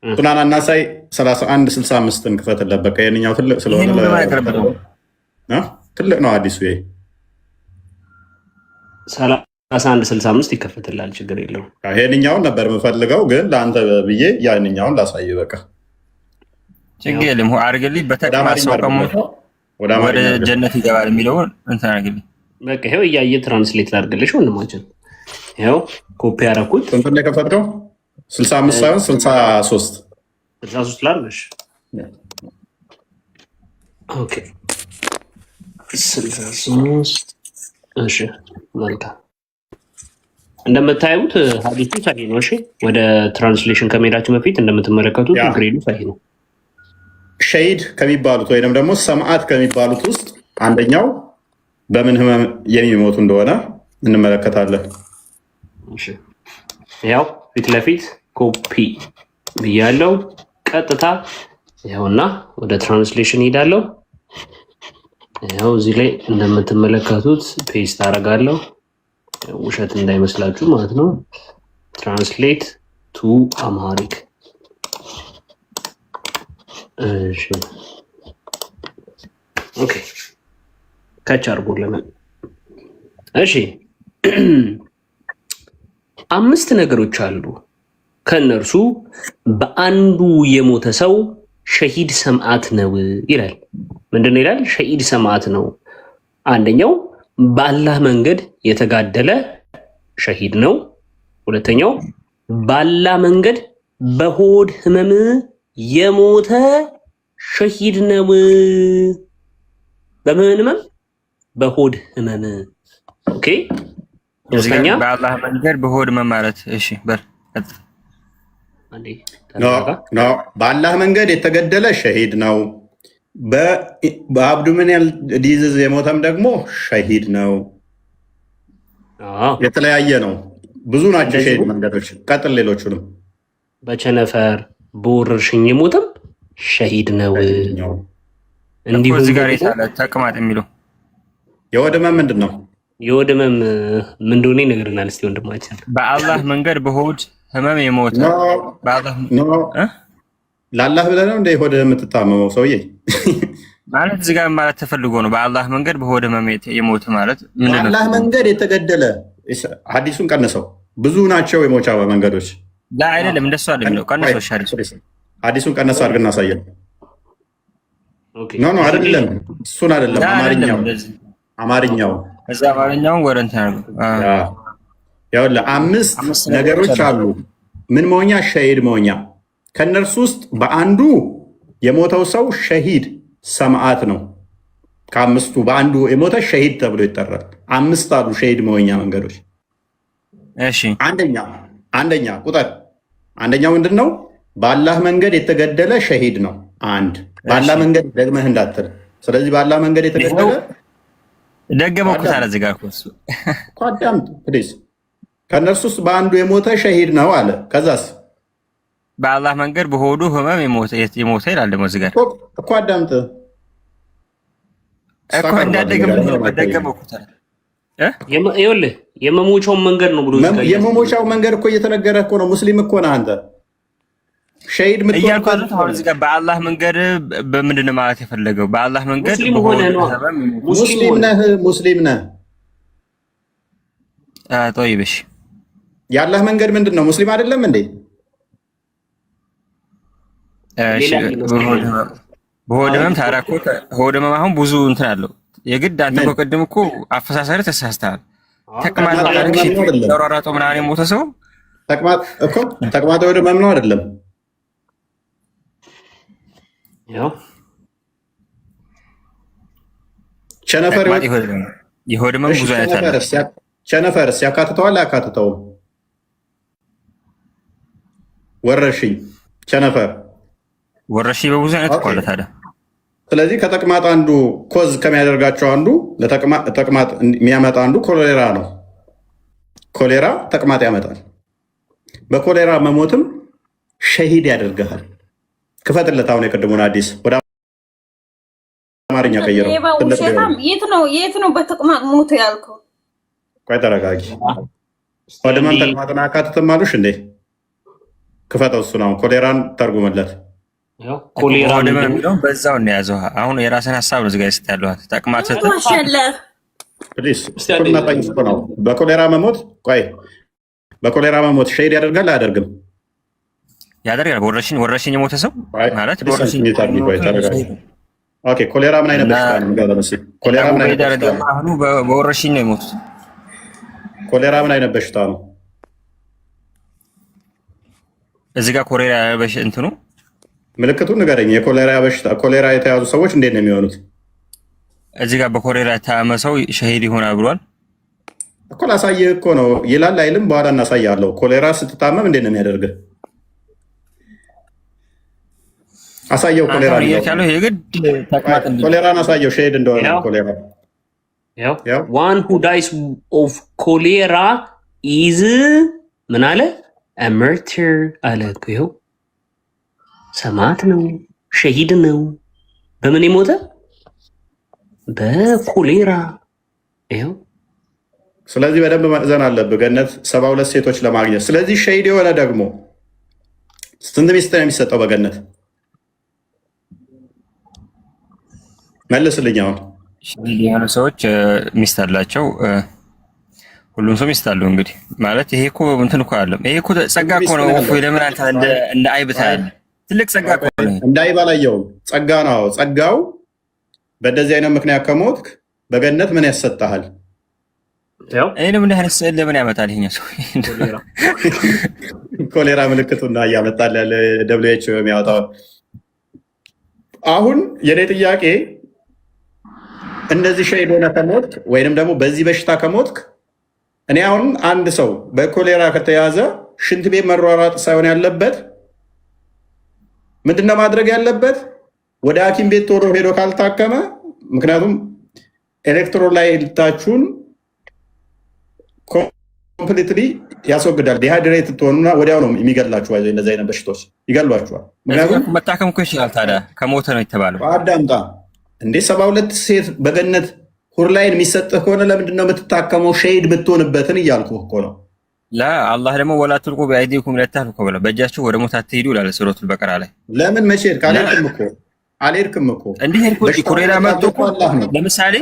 ሱናን አናሳይ 3165ን ክፈትለት በቃ። የእኛው ትልቅ ስለሆነ ትልቅ ነው አዲሱ ይሄ 3165 ይከፈትላል። ችግር የለውም። ይሄንኛውን ነበር የምፈልገው ግን ለአንተ ብዬ ያንኛውን ላሳይ በቃ። ችግር የለም አድርግልኝ። በተቅማጥ ሰው ከሞተ ወደ ጀነት ይገባል የሚለውን እንትን አድርግልኝ በቃ። ይኸው እያየ ትራንስሌት ላድርግልሽ ወንድማችን። ይኸው ኮፒ ያደረኩት እንትን ላይ ከፈትከው 65 ሳይሆን 63 ላድርግልሽ። ኦኬ 63 እሺ መልካም። እንደምታዩት ሐዲሱ ሰሂህ ነው። እሺ ወደ ትራንስሌሽን ከመሄዳችን በፊት እንደምትመለከቱት ግሬዱ ሰሂህ ነው። ሸሂድ ከሚባሉት ወይንም ደግሞ ሰማዕት ከሚባሉት ውስጥ አንደኛው በምን ህመም የሚሞቱ እንደሆነ እንመለከታለን። እሺ ያው ፊት ለፊት ኮፒ ብያለው። ቀጥታ ይኸውና ወደ ትራንስሌሽን ሄዳለሁ። ይኸው እዚህ ላይ እንደምትመለከቱት ፔስት አደርጋለሁ። ውሸት እንዳይመስላችሁ ማለት ነው። ትራንስሌት ቱ አምሃሪክ። እሺ ኦኬ ካች አድርጎልን። እሺ 5 ነገሮች አሉ። ከነርሱ በአንዱ የሞተ ሰው ሸሂድ ሰማዕት ነው ይላል። ምንድነው ይላል? ሸሂድ ሰማዕት ነው። አንደኛው በአላህ መንገድ የተጋደለ ሸሂድ ነው። ሁለተኛው በአላህ መንገድ በሆድ ህመም የሞተ ሸሂድ ነው። በምን ህመም? በሆድ ህመም። ኦኬ ሶስተኛ በአላህ መንገድ በሆድ ህመም ማለት እሺ በል በአላህ መንገድ የተገደለ ሸሂድ ነው። በአብዶሚናል ዲዚዝ የሞተም ደግሞ ሸሂድ ነው። የተለያየ ነው። ብዙ ናቸው ሸሂድ መንገዶች። ቀጥል ሌሎቹንም። በቸነፈር በወረርሽኝ የሞተም ሸሂድ ነው። እንዲሁም እዚህ ጋር የታለ ተቅማጥ የሚለው የሆድ ህመም ምንድን ነው? የሆድ ህመም ምን እንደሆነ ይነግረናል። እስቲ ወንድማችን በአላህ መንገድ በሆድ ህመም የሞተ ለአላህ ብለህ ነው እንደ ሆድ የምትታመመው ሰውዬ? ማለት እዚህ ጋር ማለት ተፈልጎ ነው። በአላህ መንገድ በሆድ ህመም የሞተ ማለት ምንድን ነው? በአላህ መንገድ የተገደለ ሐዲሱን ቀንሰው። ብዙ ናቸው የሞቻ መንገዶች። አይደለም እንደሱ አይደለም። ቀንሰው ሐዲሱን ቀነሰው አድርገን እናሳየን። ኖ አይደለም፣ እሱን አይደለም። አማርኛው እዛ አማርኛውን ወደ እንትን አድርገው። ይኸውልህ 5 ነገሮች አሉ። ምን መሆኛ? ሸሂድ መሆኛ ከነርሱ ውስጥ በአንዱ የሞተው ሰው ሸሂድ ሰማዕት ነው። ከአምስቱ በአንዱ የሞተ ሸሂድ ተብሎ ይጠራል። 5 አሉ ሸሂድ መሆኛ መንገዶች። እሺ አንደኛ ቁጥር አንደኛው ምንድን ነው? በአላህ መንገድ የተገደለ ሸሂድ ነው። አንድ በአላህ መንገድ ደግመህ እንዳትል። ስለዚህ በአላህ መንገድ የተገደለ ደገመው እኮ ታዲያ እዚህ ጋር እኮ አዳምጥ ፕሊዝ። ከእነርሱ ውስጥ በአንዱ የሞተ ሸሂድ ነው አለ። ከዛስ በአላህ መንገድ በሆዱ ህመም የሞተ ይላል ደግሞ እዚህ ጋር እኮ አዳምጥ እኮ እንዳደገመው እኮ ታዲያ ይኸውልህ የመሞቻውን መንገድ ነው ብሎ የመሞቻው መንገድ እኮ እየተነገረ እኮ ነው። ሙስሊም እኮ ነህ አንተ። ሸሂድ እያልኳት እዚህ ጋር በአላህ መንገድ በምንድን ነው ማለት የፈለገው? በአላህ መንገድ ሙስሊም ነህ። ጦይብሽ የአላህ መንገድ ምንድን ነው? ሙስሊም አይደለም እንዴ? በሆድ ህመም ታዲያ እኮ ሆድ ህመም አሁን ብዙ እንትን አለው። የግድ አንተ እኮ ቅድም እኮ አፈሳሰር ተሳስተሃል። ተቅማጥ ተሯሯጦ ምናምን የሞተ ሰው ተቅማጥ ወደ ህመም ነው አይደለም? ቸነፈር የሆድ ህመም ብዙ አይነት አለ። ቸነፈርስ ያካትተዋል አያካትተውም? ወረርሽኝ ቸነፈር ወረርሽኝ በብዙ አይነት እኮ አለ ታዲያ። ስለዚህ ከተቅማጥ አንዱ ኮዝ ከሚያደርጋቸው አንዱ ለተቅማጥ የሚያመጣ አንዱ ኮሌራ ነው። ኮሌራ ተቅማጥ ያመጣል። በኮሌራ መሞትም ሸሂድ ያደርግሃል። ክፈትለት አሁን የቅድሙን አዲስ ወደ አማርኛ ቀይረው። የት ነው በተቅማጥ ሞት ያልከው? ቆይ ተረጋጊ። ወደ ማን ተቅማጥን አካትትም አሉሽ እንዴ? ክፈተው እሱን አሁን ኮሌራን ተርጉምለት። ኮሌራ የሚለው በዛው ነው ያዘው። አሁን የራስን ሀሳብ ነው ዝጋይ ስት ያለዋት ተቅማጥ በኮሌራ መሞት በኮሌራ መሞት ሸሂድ ያደርጋል አያደርግም? ያደርጋል። ወረርሽኝ የሞተ ሰው ማለት ኮሌራ ምን አይነት በሽታ ነው? በወረርሽኝ ነው የሞቱት። ኮሌራ ምን አይነት በሽታ ነው? እዚህ ጋር ኮሌራ እንትኑ ምልክቱን ንገረኝ። የኮሌራ በሽታ ኮሌራ የተያዙ ሰዎች እንዴት ነው የሚሆኑት? እዚህ ጋር በኮሌራ የታመመ ሰው ሸሂድ ይሆናል ብሏል እኮ። ላሳየህ እኮ ነው ይላል አይልም? በኋላ እናሳያለሁ። ኮሌራ ስትታመም እንዴት ነው የሚያደርግህ? አሳየው። ኮሌራን አሳየው ሸሂድ እንደሆነ። ኮሌራ ዋን ሁ ዳይስ ኦፍ ኮሌራ ኢዝ ምን አለ? መርትር አለ። ይኸው ሰማዕት ነው፣ ሸሂድ ነው። በምን የሞተ? በኮሌራ። ይኸው ስለዚህ በደንብ መእዘን አለብህ ገነት 72 ሴቶች ለማግኘት። ስለዚህ ሸሂድ የሆነ ደግሞ ስንት ሚስት ነው የሚሰጠው በገነት? መልስልኝ። አሁን የሆኑ ሰዎች ሚስት አላቸው። ሁሉም ሰው ሚስት አለው። እንግዲህ ማለት ይሄ እኮ እንትን እኮ አይደለም። ይሄ እኮ ጸጋ እኮ ነው። ለምን አንተ እንደ አይብ ታያለህ? ትልቅ ጸጋ እኮ ነው። እንደ አይብ አላየውም። ጸጋ ነው። ጸጋው በእንደዚህ አይነት ምክንያት ከሞትክ በገነት ምን ያሰጣሃል? ይህንም እንደ አይነት ስዕል ለምን ያመጣል? ይሄኛው ሰው ኮሌራ ምልክቱና እያመጣል ያለ ደብሊው ኤች ኦ የሚያወጣው። አሁን የኔ ጥያቄ እንደዚህ ሸሂድ ሆነ ከሞትክ ወይንም ደግሞ በዚህ በሽታ ከሞትክ፣ እኔ አሁን አንድ ሰው በኮሌራ ከተያዘ ሽንት ቤት መሯሯጥ ሳይሆን ያለበት ምንድነው ማድረግ ያለበት? ወደ ሐኪም ቤት ቶሎ ሄዶ ካልታከመ፣ ምክንያቱም ኤሌክትሮላይታችሁን ኮምፕሊትሊ ያስወግዳል። ዲሃይድሬት ትሆኑና ወዲያው ነው የሚገላችሁ። እንደዚህ አይነት በሽታዎች ይገሏችኋል። ምክንያቱም መታከም እኮ ይችላል። ታዲያ ከሞተ ነው የተባለው። አዳምጣ እንዴ 72 ሴት በገነት ሁርላይን የሚሰጥህ ከሆነ ለምንድን ነው የምትታከመው? ሸሂድ ብትሆንበትን እያልኩህ እኮ ነው። አላህ ደግሞ ወላ ትልቁ በአይዲኩም ለታልኩ ብለ በእጃችሁ ወደ ሞት አትሄዱ ይላል ሱረቱል በቀራ ላይ። ለምን መቼ አልሄድክም እኮ እንዲህ ኮሌራ መጥቶ ለምሳሌ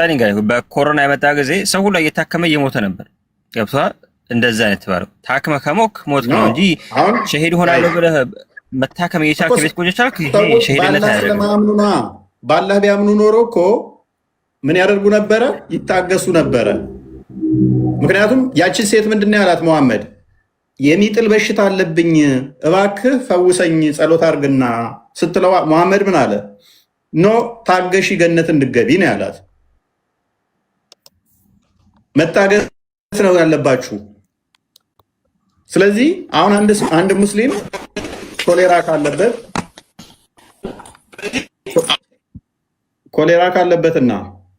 እንግዲህ በኮሮና የመጣ ጊዜ ሰው ሁሉ እየታከመ እየሞተ ነበር። ገብቶሃል? እንደዛ ነው የተባለው። ታክመህ ከሞክ ሞት ነው እንጂ ሸሂድ ሆናለሁ ብለህ መታከም እየቻልክ ቤት ቆይተህ ቻልክ። ይሄ ሸሂድነት አይደለም። ባላህ ቢያምኑ ኖሮ እኮ ምን ያደርጉ ነበረ? ይታገሱ ነበረ። ምክንያቱም ያችን ሴት ምንድን ነው ያላት መሐመድ? የሚጥል በሽታ አለብኝ እባክህ ፈውሰኝ ጸሎት አድርግና ስትለው መሐመድ ምን አለ? ኖ ታገሺ ገነት እንድገቢ ነው ያላት። መታገስ ነው ያለባችሁ። ስለዚህ አሁን አንድ ሙስሊም ኮሌራ ካለበትና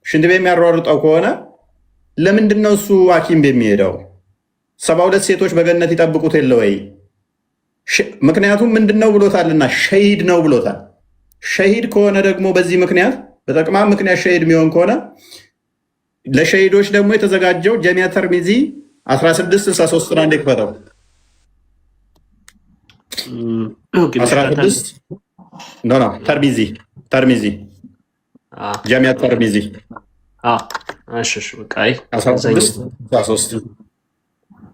ሽንት ቤት የሚያሯሩጠው ከሆነ ለምንድን ነው እሱ ሐኪም ቤት የሚሄደው? 72 ሴቶች በገነት ይጠብቁት የለ ወይ? ምክንያቱም ምንድነው ብሎታልና ሸሂድ ነው ብሎታል። ሸሂድ ከሆነ ደግሞ በዚህ ምክንያት በተቅማጥ ምክንያት ሸሂድ የሚሆን ከሆነ ለሸሂዶች ደግሞ የተዘጋጀው ጀሚዓ ተርሚዚ 1663 አንዴ ክፈተው 16 ተርሚዚ ጀሚዓ ተርሚዚ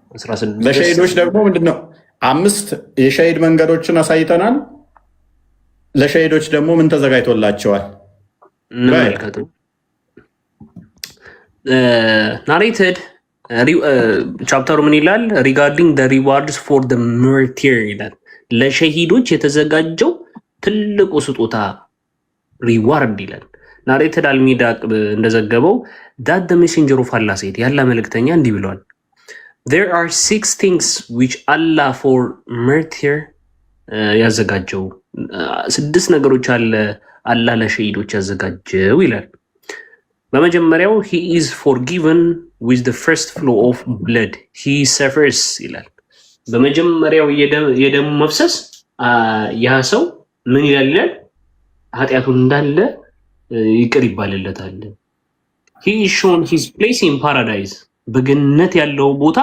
16 ለሸሂዶች ደግሞ ምንድነው 5 የሸሂድ መንገዶችን አሳይተናል። ለሸሂዶች ደግሞ ምን ተዘጋጅቶላቸዋል? ናሬትድ ቻፕተሩ ምን ይላል? ሪጋርዲንግ ደ ሪዋርድስ ፎር ደ ማርቲር ይላል። ለሸሂዶች የተዘጋጀው ትልቁ ስጦታ ሪዋርድ ይላል። ናሬትድ አልሚዳ እንደዘገበው ዳት ደ ሜሴንጀር ኦፍ አላህ ሴድ ያላ መልእክተኛ እንዲህ ብለዋል there are 6 things which Allah for martyr ያዘጋጀው 6 ነገሮች አለ አላህ ለሸሂዶች ያዘጋጀው ይላል። በመጀመሪያው he is forgiven with the first flow of blood he suffers ይላል። በመጀመሪያው የደም መፍሰስ ያ ሰው ምን ይላል? ኃጢያቱን እንዳለ ይቅር ይባልለታል። he is shown his place in paradise በገነት ያለው ቦታ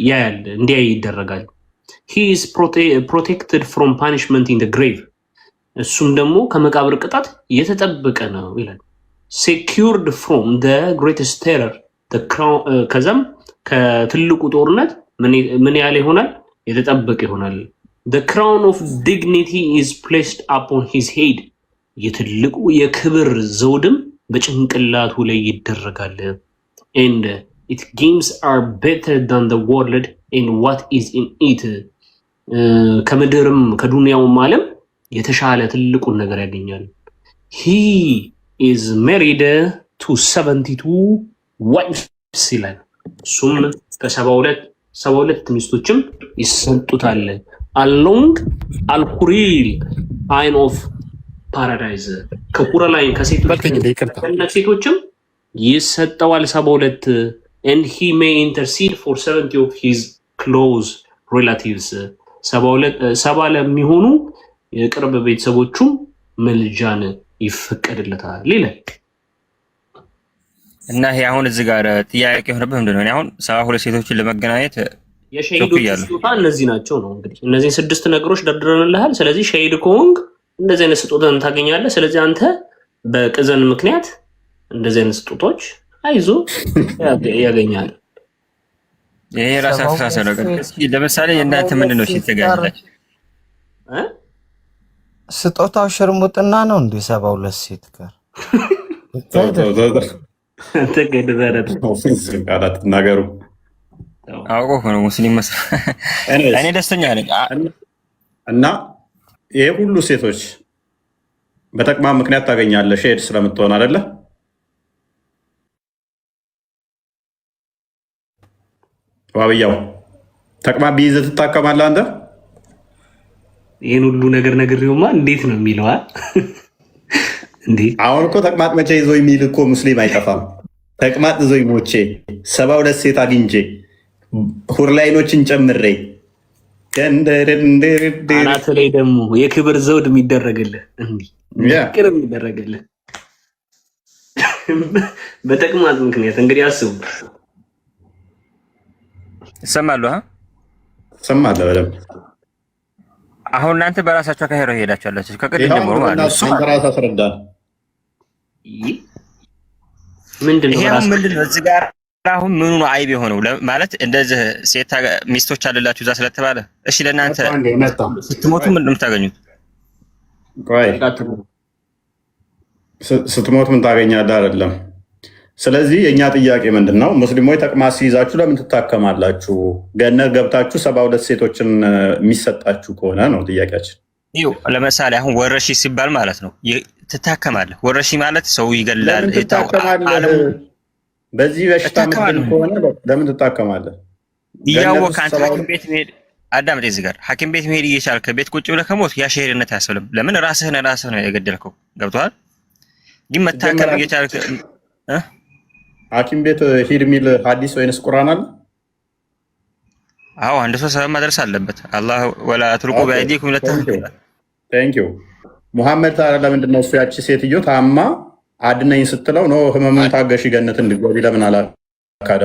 ያያል እንዲያይ ይደረጋል። he is protected from punishment in the grave እሱም ደግሞ ከመቃብር ቅጣት የተጠበቀ ነው ይላል። secured from the greatest terror the crown ከዛም ከትልቁ ጦርነት ምን ያለ ይሆናል? የተጠበቀ ይሆናል። the crown of dignity is placed upon his head የትልቁ የክብር ዘውድም በጭንቅላቱ ላይ ይደረጋል። and its games are better than the world and what is in it ከምድርም ከዱንያውም ዓለም የተሻለ ትልቁን ነገር ያገኛል። he is married to 72 wives ይላል። እሱም ከ72 ሚስቶችም ይሰጡታል። along al-huril line of paradise ከሁረላይን ከሴቶችም ይሰጠዋል 72 and he may intercede for 70 of his close relatives 70 ለሚሆኑ የቅርብ ቤተሰቦቹ መልጃን ይፈቀድለታል ይላል። እና ይሄ አሁን እዚህ ጋር ጥያቄ የሆነበት ምንድን ነው? አሁን 72 ሴቶችን ለመገናኘት የሸሂዶች ስጦታ እነዚህ ናቸው ነው እንግዲህ እነዚህ 6 ነገሮች ደርድረንልሃል። ስለዚህ ሸሂድ ከሆንክ እንደዚህ አይነት ስጦታን ታገኛለህ። ስለዚህ አንተ በቅዘን ምክንያት እንደዚህ አይነት ስጦታዎች አይዞ ያገኛል። ይሄ ራስ አስተሳሰብ ነው። ለምሳሌ እናንተ ምንድን ነው ሲተጋላችሁ ስጦታው ሽርሙጥና ነው እንዴ? 72 ሴት ጋር ነገሩ አውቆ ነው ሙስሊም እኔ ደስተኛ ነኝ። እና ይሄ ሁሉ ሴቶች በተቅማጥ ምክንያት ታገኛለህ ሸሂድ ስለምትሆን አይደለ? ዋብያው ተቅማጥ ቢይዝህ ትታከማለህ አንተ? ይሄን ሁሉ ነገር ነግሬውማ እንዴት ነው የሚለው? እንዴ አሁን እኮ ተቅማጥ መቼ ይዞ የሚል እኮ ሙስሊም አይጠፋም። ተቅማጥ ይዞ ሞቼ 72 ሴት አግኝቼ ሁርላይኖችን ጨምሬ አናት ላይ ደግሞ የክብር ዘውድ የሚደረግልህ እንዲህ ቅርብ የሚደረግልህ በተቅማጥ ምክንያት እንግዲህ አስቡ። ሰማሉ ሰማለህ በደምብ። አሁን እናንተ በራሳችሁ ከሄሮ ሄዳችኋላችሁ ከቅድም ጀምሮ ማለት ነው። አንተ ራስህ አስረዳን። ምንድነው እዚህ ጋር አሁን ምኑ ነው አይብ የሆነው? ማለት እንደዚህ ሴት ሚስቶች አለላችሁ እዛ ስለተባለ እሺ፣ ለእናንተ ስትሞቱ ምንድን ነው የምታገኙት? ቆይ ስትሞት ምን ታገኛለህ? አይደለም ስለዚህ የእኛ ጥያቄ ምንድን ነው? ሙስሊሞች ተቅማጥ ሲይዛችሁ ለምን ትታከማላችሁ? ገነት ገብታችሁ 72 ሴቶችን የሚሰጣችሁ ከሆነ ነው ጥያቄያችን። ለምሳሌ አሁን ወረሺ ሲባል ማለት ነው ትታከማለህ። ወረሺ ማለት ሰው ይገላል። በዚህ በሽታ ምክንያት ከሆነ ለምን ትታከማለህ? እያወቅህ አንተ ሐኪም ቤት መሄድ አዳምጥ። እዚህ ጋር ሐኪም ቤት መሄድ እየቻልክ ቤት ቁጭ ብለህ ከሞት ያ ሸሄድነት አያስብልም። ለምን ራስህ ነው የገደልከው። ገብቶሃል? ግን መታከም እየቻልክ ሐኪም ቤት ሂድ የሚል ሐዲስ ወይንስ ቁርአን አለ? አዎ አንድ ሰው ሰበብ ማድረስ አለበት። አላህ ወላ ትልቁ በአይዲኩም ለተህሉካ። ቴንክ ዩ ሙሐመድ። ታዲያ ለምንድን ነው እሱ ያቺ ሴትዮ ታማ አድነኝ ስትለው ነው ህመሙን ታገሺ ገነት እንድትገቢ ለምን አላካደ?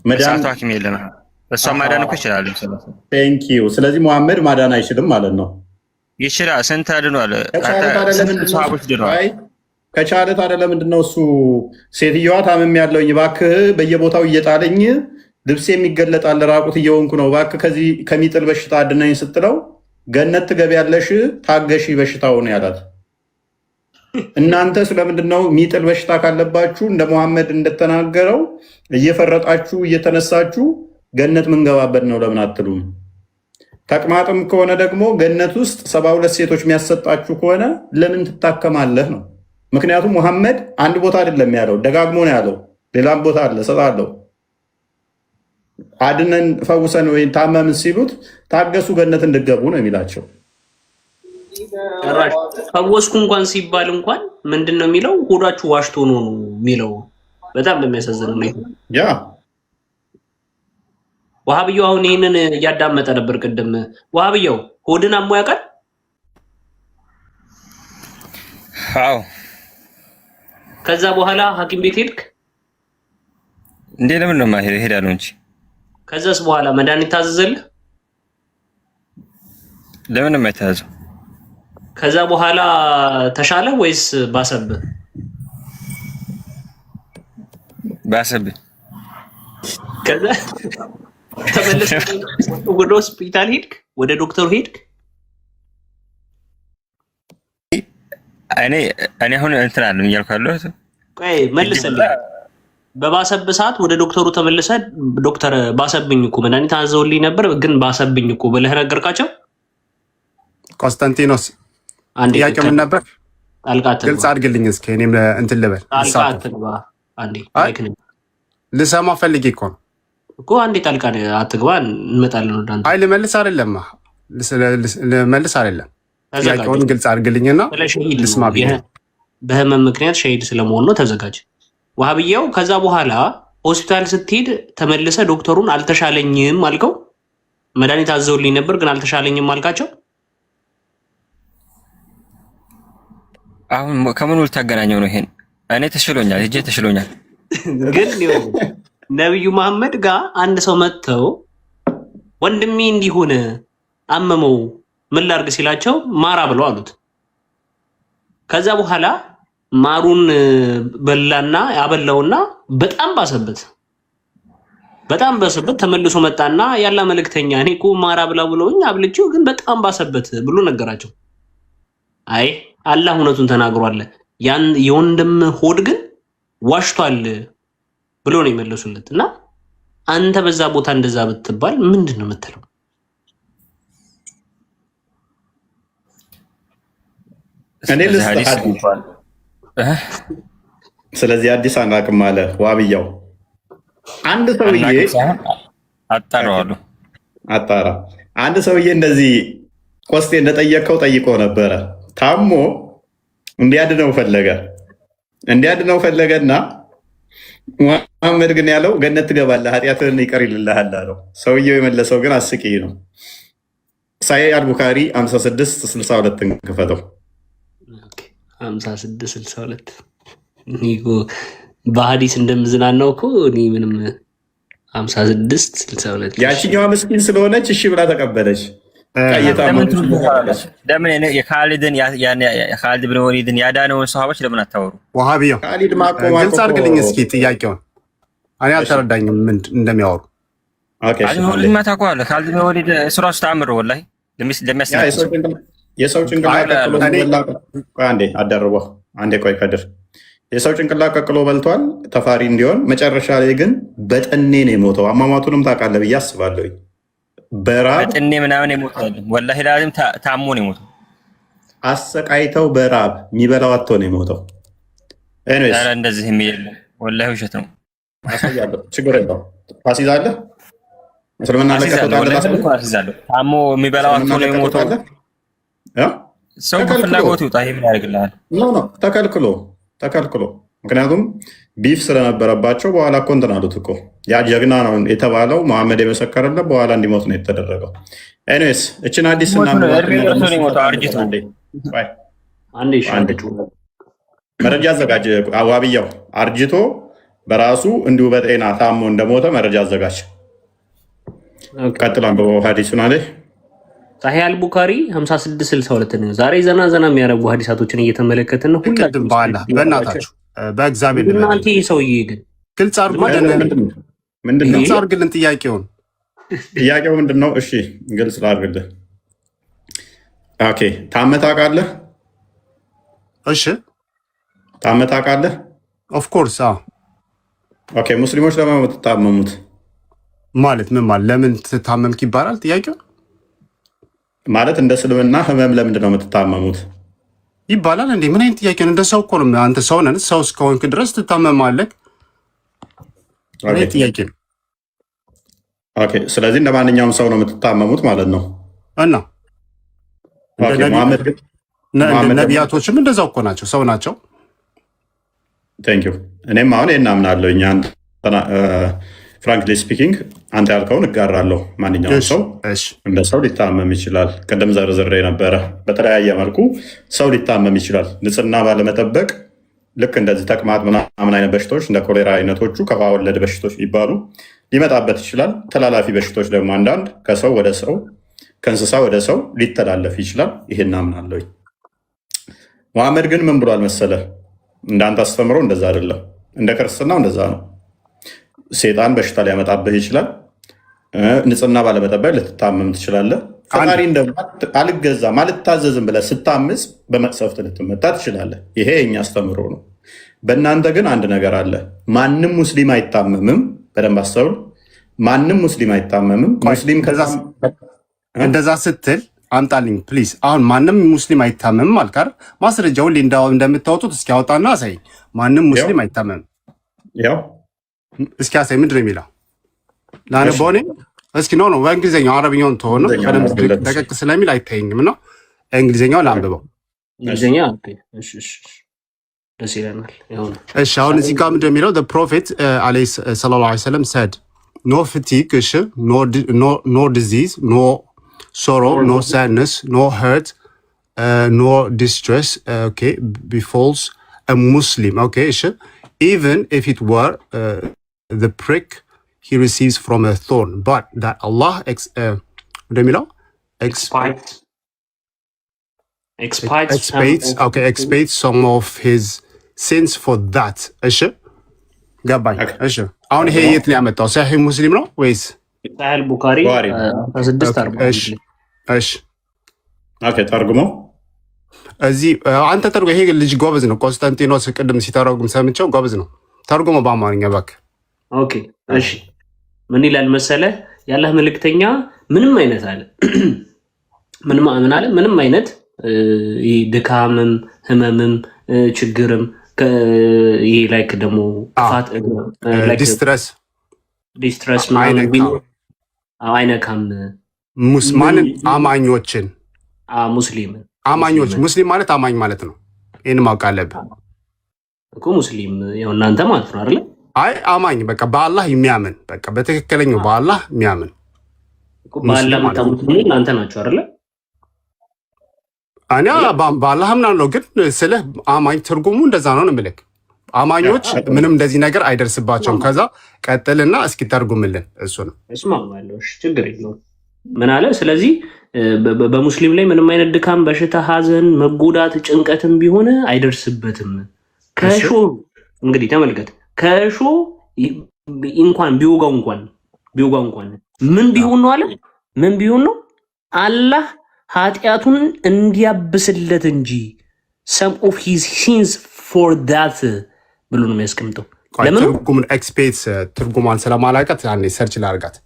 መድኃኒቱ ሐኪም የለም። እሷ ማዳን እኮ ይችላል። ቴንክ ዩ። ስለዚህ ሙሐመድ ማዳን አይችልም ማለት ነው? ይችላል። ስንት አድኗል? ሰሃቦች ድነዋል። ከቻለ ታዲያ ለምንድን ነው እሱ ሴትዮዋ ታምም ያለውኝ እባክህ በየቦታው እየጣለኝ ልብሴ የሚገለጣል ራቁት እየሆንኩ ነው እባክህ ከዚህ ከሚጥል በሽታ አድነኝ ስትለው ገነት ትገቢያለሽ ታገሺ በሽታውን ያላት? እናንተ ስለምንድን ነው የሚጥል በሽታ ካለባችሁ እንደ ሙሐመድ እንደተናገረው እየፈረጣችሁ እየተነሳችሁ ገነት ምንገባበት ነው ለምን አትሉም? ተቅማጥም ከሆነ ደግሞ ገነት ውስጥ 72 ሴቶች የሚያሰጣችሁ ከሆነ ለምን ትታከማለህ ነው። ምክንያቱም ሙሐመድ አንድ ቦታ አይደለም ያለው፣ ደጋግሞ ነው ያለው። ሌላም ቦታ አለ እሰጣለሁ። አድነን ፈውሰን ወይ ታመምን ሲሉት ታገሱ ገነት እንድገቡ ነው የሚላቸው። ፈወስኩ እንኳን ሲባል እንኳን ምንድን ነው የሚለው? ሆዳችሁ ዋሽቶ ነው የሚለው። በጣም በሚያሳዝን ሁኔታ ያ ወሃብያው አሁን ይሄንን እያዳመጠ ነበር ቅድም። ወሃብያው ሆድን አሞ ያውቃል? አዎ። ከዛ በኋላ ሐኪም ቤት ሄድክ እንዴ? ለምን ነው ማሄድ? ሄዳለሁ እንጂ። ከዛስ በኋላ መድኃኒት ታዘዘልህ? ለምን ነው የማይታዘው? ከዛ በኋላ ተሻለ ወይስ ባሰብህ? ባሰብህ። ከዛ ተመለስክ ወደ ሆስፒታል ሄድክ? ወደ ዶክተሩ ሄድክ? እኔ አሁን እንትን አለ እያልኩ ቆይ መልስልኝ። በባሰብህ ሰዓት ወደ ዶክተሩ ተመልሰህ ዶክተር ባሰብኝ እኮ መድኃኒት አዘውልኝ ነበር ግን ባሰብኝ እኮ ብለህ ነገርካቸው? ኮንስታንቲኖስ ጥያቄው ምን ነበር? ግልጽ አድርግልኝ እስኪ እኔም እንትን ልበል። ልሰማ ፈልጌ እኮ ነው እኮ። አንዴ ጣልቃ አትግባ፣ እንመጣለን ወደ አንተ። አይ ልመልስ አይደለም ልመልስ አይደለም፣ ጥያቄውን ግልጽ አድርግልኝና ልስማ ብዬ። በህመም ምክንያት ሸሂድ ስለመሆን ነው፣ ተዘጋጅ። ወሃብያው ከዛ በኋላ ሆስፒታል ስትሄድ ተመልሰ ዶክተሩን አልተሻለኝም አልከው? መድኃኒት አዘውልኝ ነበር ግን አልተሻለኝም አልካቸው? አሁን ከምኑ ልታገናኘው ነው ይሄን? እኔ ተሽሎኛል፣ ሂጄ ተሽሎኛል። ግን ነብዩ መሐመድ ጋር አንድ ሰው መጥተው ወንድሜ እንዲሆነ አመመው ምን ላድርግ ሲላቸው ማራ ብለው አሉት። ከዛ በኋላ ማሩን በላና ያበላውና በጣም ባሰበት፣ በጣም ባሰበት። ተመልሶ መጣና ያላ መልእክተኛ እኔ እኮ ማራ ብላ ብለውኝ አብልቼው ግን በጣም ባሰበት ብሎ ነገራቸው። አይ አላህ እውነቱን ተናግሯል፣ ያን የወንድም ሆድ ግን ዋሽቷል ብሎ ነው የመለሱለት። እና አንተ በዛ ቦታ እንደዛ ብትባል ምንድን ነው የምትለው? ስለዚህ አዲስ አናቅም አለ ዋብያው። አንድ ሰውዬ አጣራ አንድ ሰውዬ እንደዚህ ቆስጤ እንደጠየቀው ጠይቆ ነበረ። ታሞ እንዲያድነው ፈለገና ሙሐመድ ግን ያለው ገነት ትገባለህ ኃጢአትህን ይቀር ይልልሃል አለው። ሰውየው የመለሰው ግን አስቂኝ ነው። ሳሂህ አልቡኻሪ 5662 ክፈተው። 5662 በሀዲስ እንደምዝናናው እኮ እኔ ምንም 5662 ያቺኛዋ ምስኪን ስለሆነች እሺ ብላ ተቀበለች። ለምን የካሊድ ብን ወሊድን ያዳነውን ሰሃቦች ለምን አታወሩ? ወሃቢያው ግልጽ አድርግልኝ እስኪ ጥያቄውን። እኔ አልተረዳኝም ምን እንደሚያወሩ። ካሊድ ብን ወሊድ ስራ ውስጥ ተአምር ወላሂ የሰው ጭንቅላት አንዴ አደርበው አንዴ ቆይ ከድር የሰው ጭንቅላት ቀቅሎ በልቷል ተፋሪ እንዲሆን። መጨረሻ ላይ ግን በጠኔ ነው የሞተው። አሟሟቱንም ታውቃለህ ብዬ አስባለሁ። በጠኔ ምናምን የሞተው ወላሂ ላዚም ታሞ ነው የሞተው። አሰቃይተው በራብ የሚበላው አጥቶ ነው የሞተው። ኤኒዌይስ ኧረ እንደዚህ የሚል ወላሂ ውሸት ነው። አሳያለሁ። ችግር የለውም። ታሲዛለህ እስልምና ለቀቀታለህ። ታሞ የሚበላው አጥቶ ነው የሞተው። ሰው በፍላጎት ይውጣ። ይሄ ምን ያደርግልሃል? ተከልክሎ ምክንያቱም ቢፍ ስለነበረባቸው በኋላ እኮ እንትን አሉት እኮ ያ ጀግና ነው የተባለው መሐመድ የመሰከረለት በኋላ እንዲሞት ነው የተደረገው። ኤኒዌይስ እችን አዲስ መረጃ አዘጋጅ። አዋብያው አርጅቶ በራሱ እንዲሁ በጤና ታሞ እንደሞተ መረጃ አዘጋጅ። ቀጥላን በሀዲሱን አለ ሳሂህ አልቡኻሪ 5662 ነው። ዛሬ ዘና የሚያረጉ ሀዲሳቶችን እየተመለከትን ነው። ሁላችንም በእናታችሁ በእግዚአብሔር እናንተ ሰውዬ ግን ግልጽ አድርግልን ጥያቄውን። ጥያቄው ምንድን ነው? እሺ ግልጽ ላድርግልህ። ኦኬ ታመህ ታውቃለህ? እሺ ታመህ ታውቃለህ? ኦፍኮርስ። ኦኬ ሙስሊሞች ለምን የምትታመሙት? ማለት ምን ማለት ለምን ትታመምክ ይባላል ጥያቄው? ማለት እንደ እስልምና ህመም ለምንድን ነው የምትታመሙት ይባላል እንዴ? ምን አይነት ጥያቄ ነው? እንደ ሰው እኮ ነው። አንተ ሰው ነህ። ሰው እስከሆንክ ድረስ ትታመማለህ። ኦኬ ጥያቄ ነው። ኦኬ ስለዚህ እንደ ማንኛውም ሰው ነው የምትታመሙት ማለት ነው። እና ነቢያቶችም እንደዛው እኮ ናቸው፣ ሰው ናቸው። ቴንክ ዩ። እኔም አሁን ይህን አምናለሁ። እኛ ፍራንክሊ ስፒኪንግ አንተ ያልከውን እጋራለሁ። ማንኛውም ሰው እንደ ሰው ሊታመም ይችላል። ቅድም ዘርዝሬ ነበረ። በተለያየ መልኩ ሰው ሊታመም ይችላል። ንጽህና ባለመጠበቅ ልክ እንደዚህ ተቅማጥ ምናምን አይነት በሽታዎች እንደ ኮሌራ አይነቶቹ ከውሃ ወለድ በሽታዎች የሚባሉ ሊመጣበት ይችላል። ተላላፊ በሽታዎች ደግሞ አንዳንድ ከሰው ወደ ሰው ከእንስሳ ወደ ሰው ሊተላለፍ ይችላል። ይሄን አምናለሁ። መሐመድ ግን ምን ብሏል መሰለ? እንዳንተ አስተምሮ እንደዛ አይደለም። እንደ ክርስትናው እንደዛ ነው። ሴጣን በሽታ ሊያመጣብህ ይችላል። ንጽህና ባለመጠበቅ ልትታመም ትችላለህ። ፈጣሪ አልገዛም አልታዘዝም ብለህ ስታምፅ በመቅሰፍት ልትመታ ትችላለህ። ይሄ የኛ አስተምሮ ነው። በእናንተ ግን አንድ ነገር አለ። ማንም ሙስሊም አይታመምም። በደንብ አስተውል። ማንም ሙስሊም አይታመምም። ሙስሊም እንደዛ ስትል አምጣልኝ ፕሊዝ። አሁን ማንም ሙስሊም አይታመምም አልካር ማስረጃው እንደምታወጡት እስኪ አውጣና አሳይ። ማንም ሙስሊም አይታመምም። ያው እስኪ አሳይ። ምንድን ነው የሚለው? ላነበው እኔ እስኪ ነው በእንግሊዝኛው አረብኛውን ተሆነ ደቀቅ ስለሚል አይታየኝም ነው። እንግሊዝኛው ላንብበው። እንግሊዝኛ ደስ ይለናል። እሺ አሁን እዚህ ጋር ምንድን ነው የሚለው? the prophet ሰለላሁ ዐለይሂ ወሰለም said no fatigue, no disease, no sorrow, no sadness, no hurt, no distress, okay, befalls a Muslim, okay, even if it were the prick he receives from a thorn, but that Allah expiates some of his sins for that. ገባኝ። እሺ አሁን ይሄ የት ነው ያመጣው? ሳሂህ ሙስሊም ነው ወይስ ሳሂህ ቡኻሪ 1640? እሺ ኦኬ ተርጉሞ እዚህ አንተ ተርጉ። ይሄ ልጅ ጎበዝ ነው። ቆስጠንጢኖስ ቅድም ሲተረጉም ሰምቼው ጎበዝ ነው። ተርጉሞ በአማርኛ እባክህ። ኦኬ እሺ ምን ይላል መሰለህ? ያላህ መልእክተኛ ምንም አይነት አለ ምን አለ? ምንም አይነት ድካምም ህመምም ችግርም ይሄ ላይክ ደግሞ ፋት ዲስትረስ አይነካም። ሙስማንን አማኞችን አማኞች ሙስሊም ማለት አማኝ ማለት ነው። ይህን ማወቅ አለብህ እኮ ሙስሊም ያው እናንተ ማለት ነው አይደለ? አይ አማኝ በቃ በአላህ የሚያምን በቃ በትክክለኛው በአላህ የሚያምን እኮ በአላህ የምታምኑት እናንተ ናችሁ አይደለ? እኔ በአላህ አምናለሁ፣ ግን ስለ አማኝ ትርጉሙ እንደዛ ነው የምልህ። አማኞች ምንም እንደዚህ ነገር አይደርስባቸውም። ከዛ ቀጥልና እስኪ ተርጉምልን። እሱ ነው እስማማለሁ። ችግር የለውም። ምን አለ? ስለዚህ በሙስሊም ላይ ምንም አይነት ድካም፣ በሽታ፣ ሐዘን፣ መጎዳት፣ ጭንቀትም ቢሆን አይደርስበትም። ከሾ እንግዲህ ተመልከት፣ ከሾ እንኳን ቢወጋው እንኳን ምን ቢሆን ነው አለ? ምን ቢሆን ነው አላህ ኃጢአቱን እንዲያብስለት እንጂ some of his sins for that ብሎ ነው የሚያስቀምጠው። ለምን ትርጉሙን ኤክስፔት ትርጉሟን ስለማላውቃት አንዴ ሰርች ላድርጋት።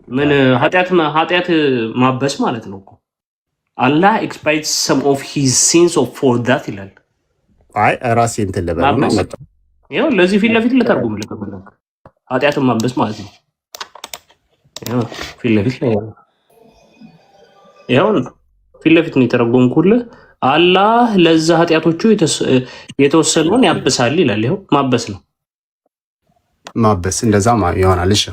ምን ኃጢአት ማበስ ማለት ነው እኮ አላህ ኤክስፓይት ሰም ኦፍ ሂዝ ሲንስ ኦፍ ፎር ዳት ይላል። አይ ራሴ እንትን ልበል ነው መጣ። ይኸው ለዚህ ፊት ለፊት ልተርጉም ልከፈለክ ኃጢአትን ማበስ ማለት ነው። ይኸው ፊት ለፊት ላይ ያለው ይኸው ፊት ለፊት ነው የተረጎምኩልህ። አላህ ለዛ ኃጢአቶቹ የተወሰነውን ያብሳል ይላል። ይኸው ማበስ ነው ማበስ እንደዛ ይሆናል። እሺ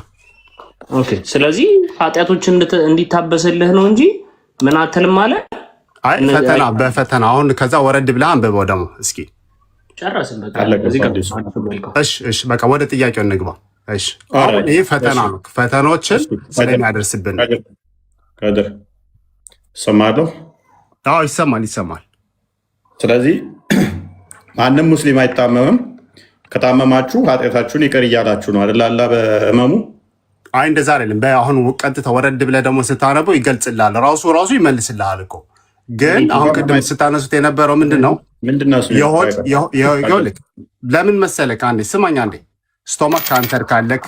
ኦኬ። ስለዚህ ኃጢአቶች እንዲታበስልህ ነው እንጂ ምን አትልም ማለት አይ ፈተና በፈተና አሁን ከዛ ወረድ ብለህ አንብበው ደግሞ እስኪ ጨረስን። በቃ እሺ በቃ ወደ ጥያቄው እንግባ። እሺ አሁን ይሄ ፈተና ነው። ፈተናዎችን ስለሚያደርስብን ከድር ሰማለሁ። አዎ ይሰማል። ስለዚህ ማንም ሙስሊም አይታመምም። ከታመማችሁ ኃጢአታችሁን ይቅር እያላችሁ ነው አይደል? አላህ በህመሙ አይ እንደዛ አይደለም። በአሁን ቀጥታ ወረድ ብለህ ደግሞ ስታነበው ይገልጽልሃል። ራሱ ይመልስልሃል እኮ። ግን አሁን ቅድም ስታነሱት የነበረው ምንድነው? ለምን መሰለህ? አንዴ ስማኝ። አንዴ ስቶማክ ካንሰር ካለክ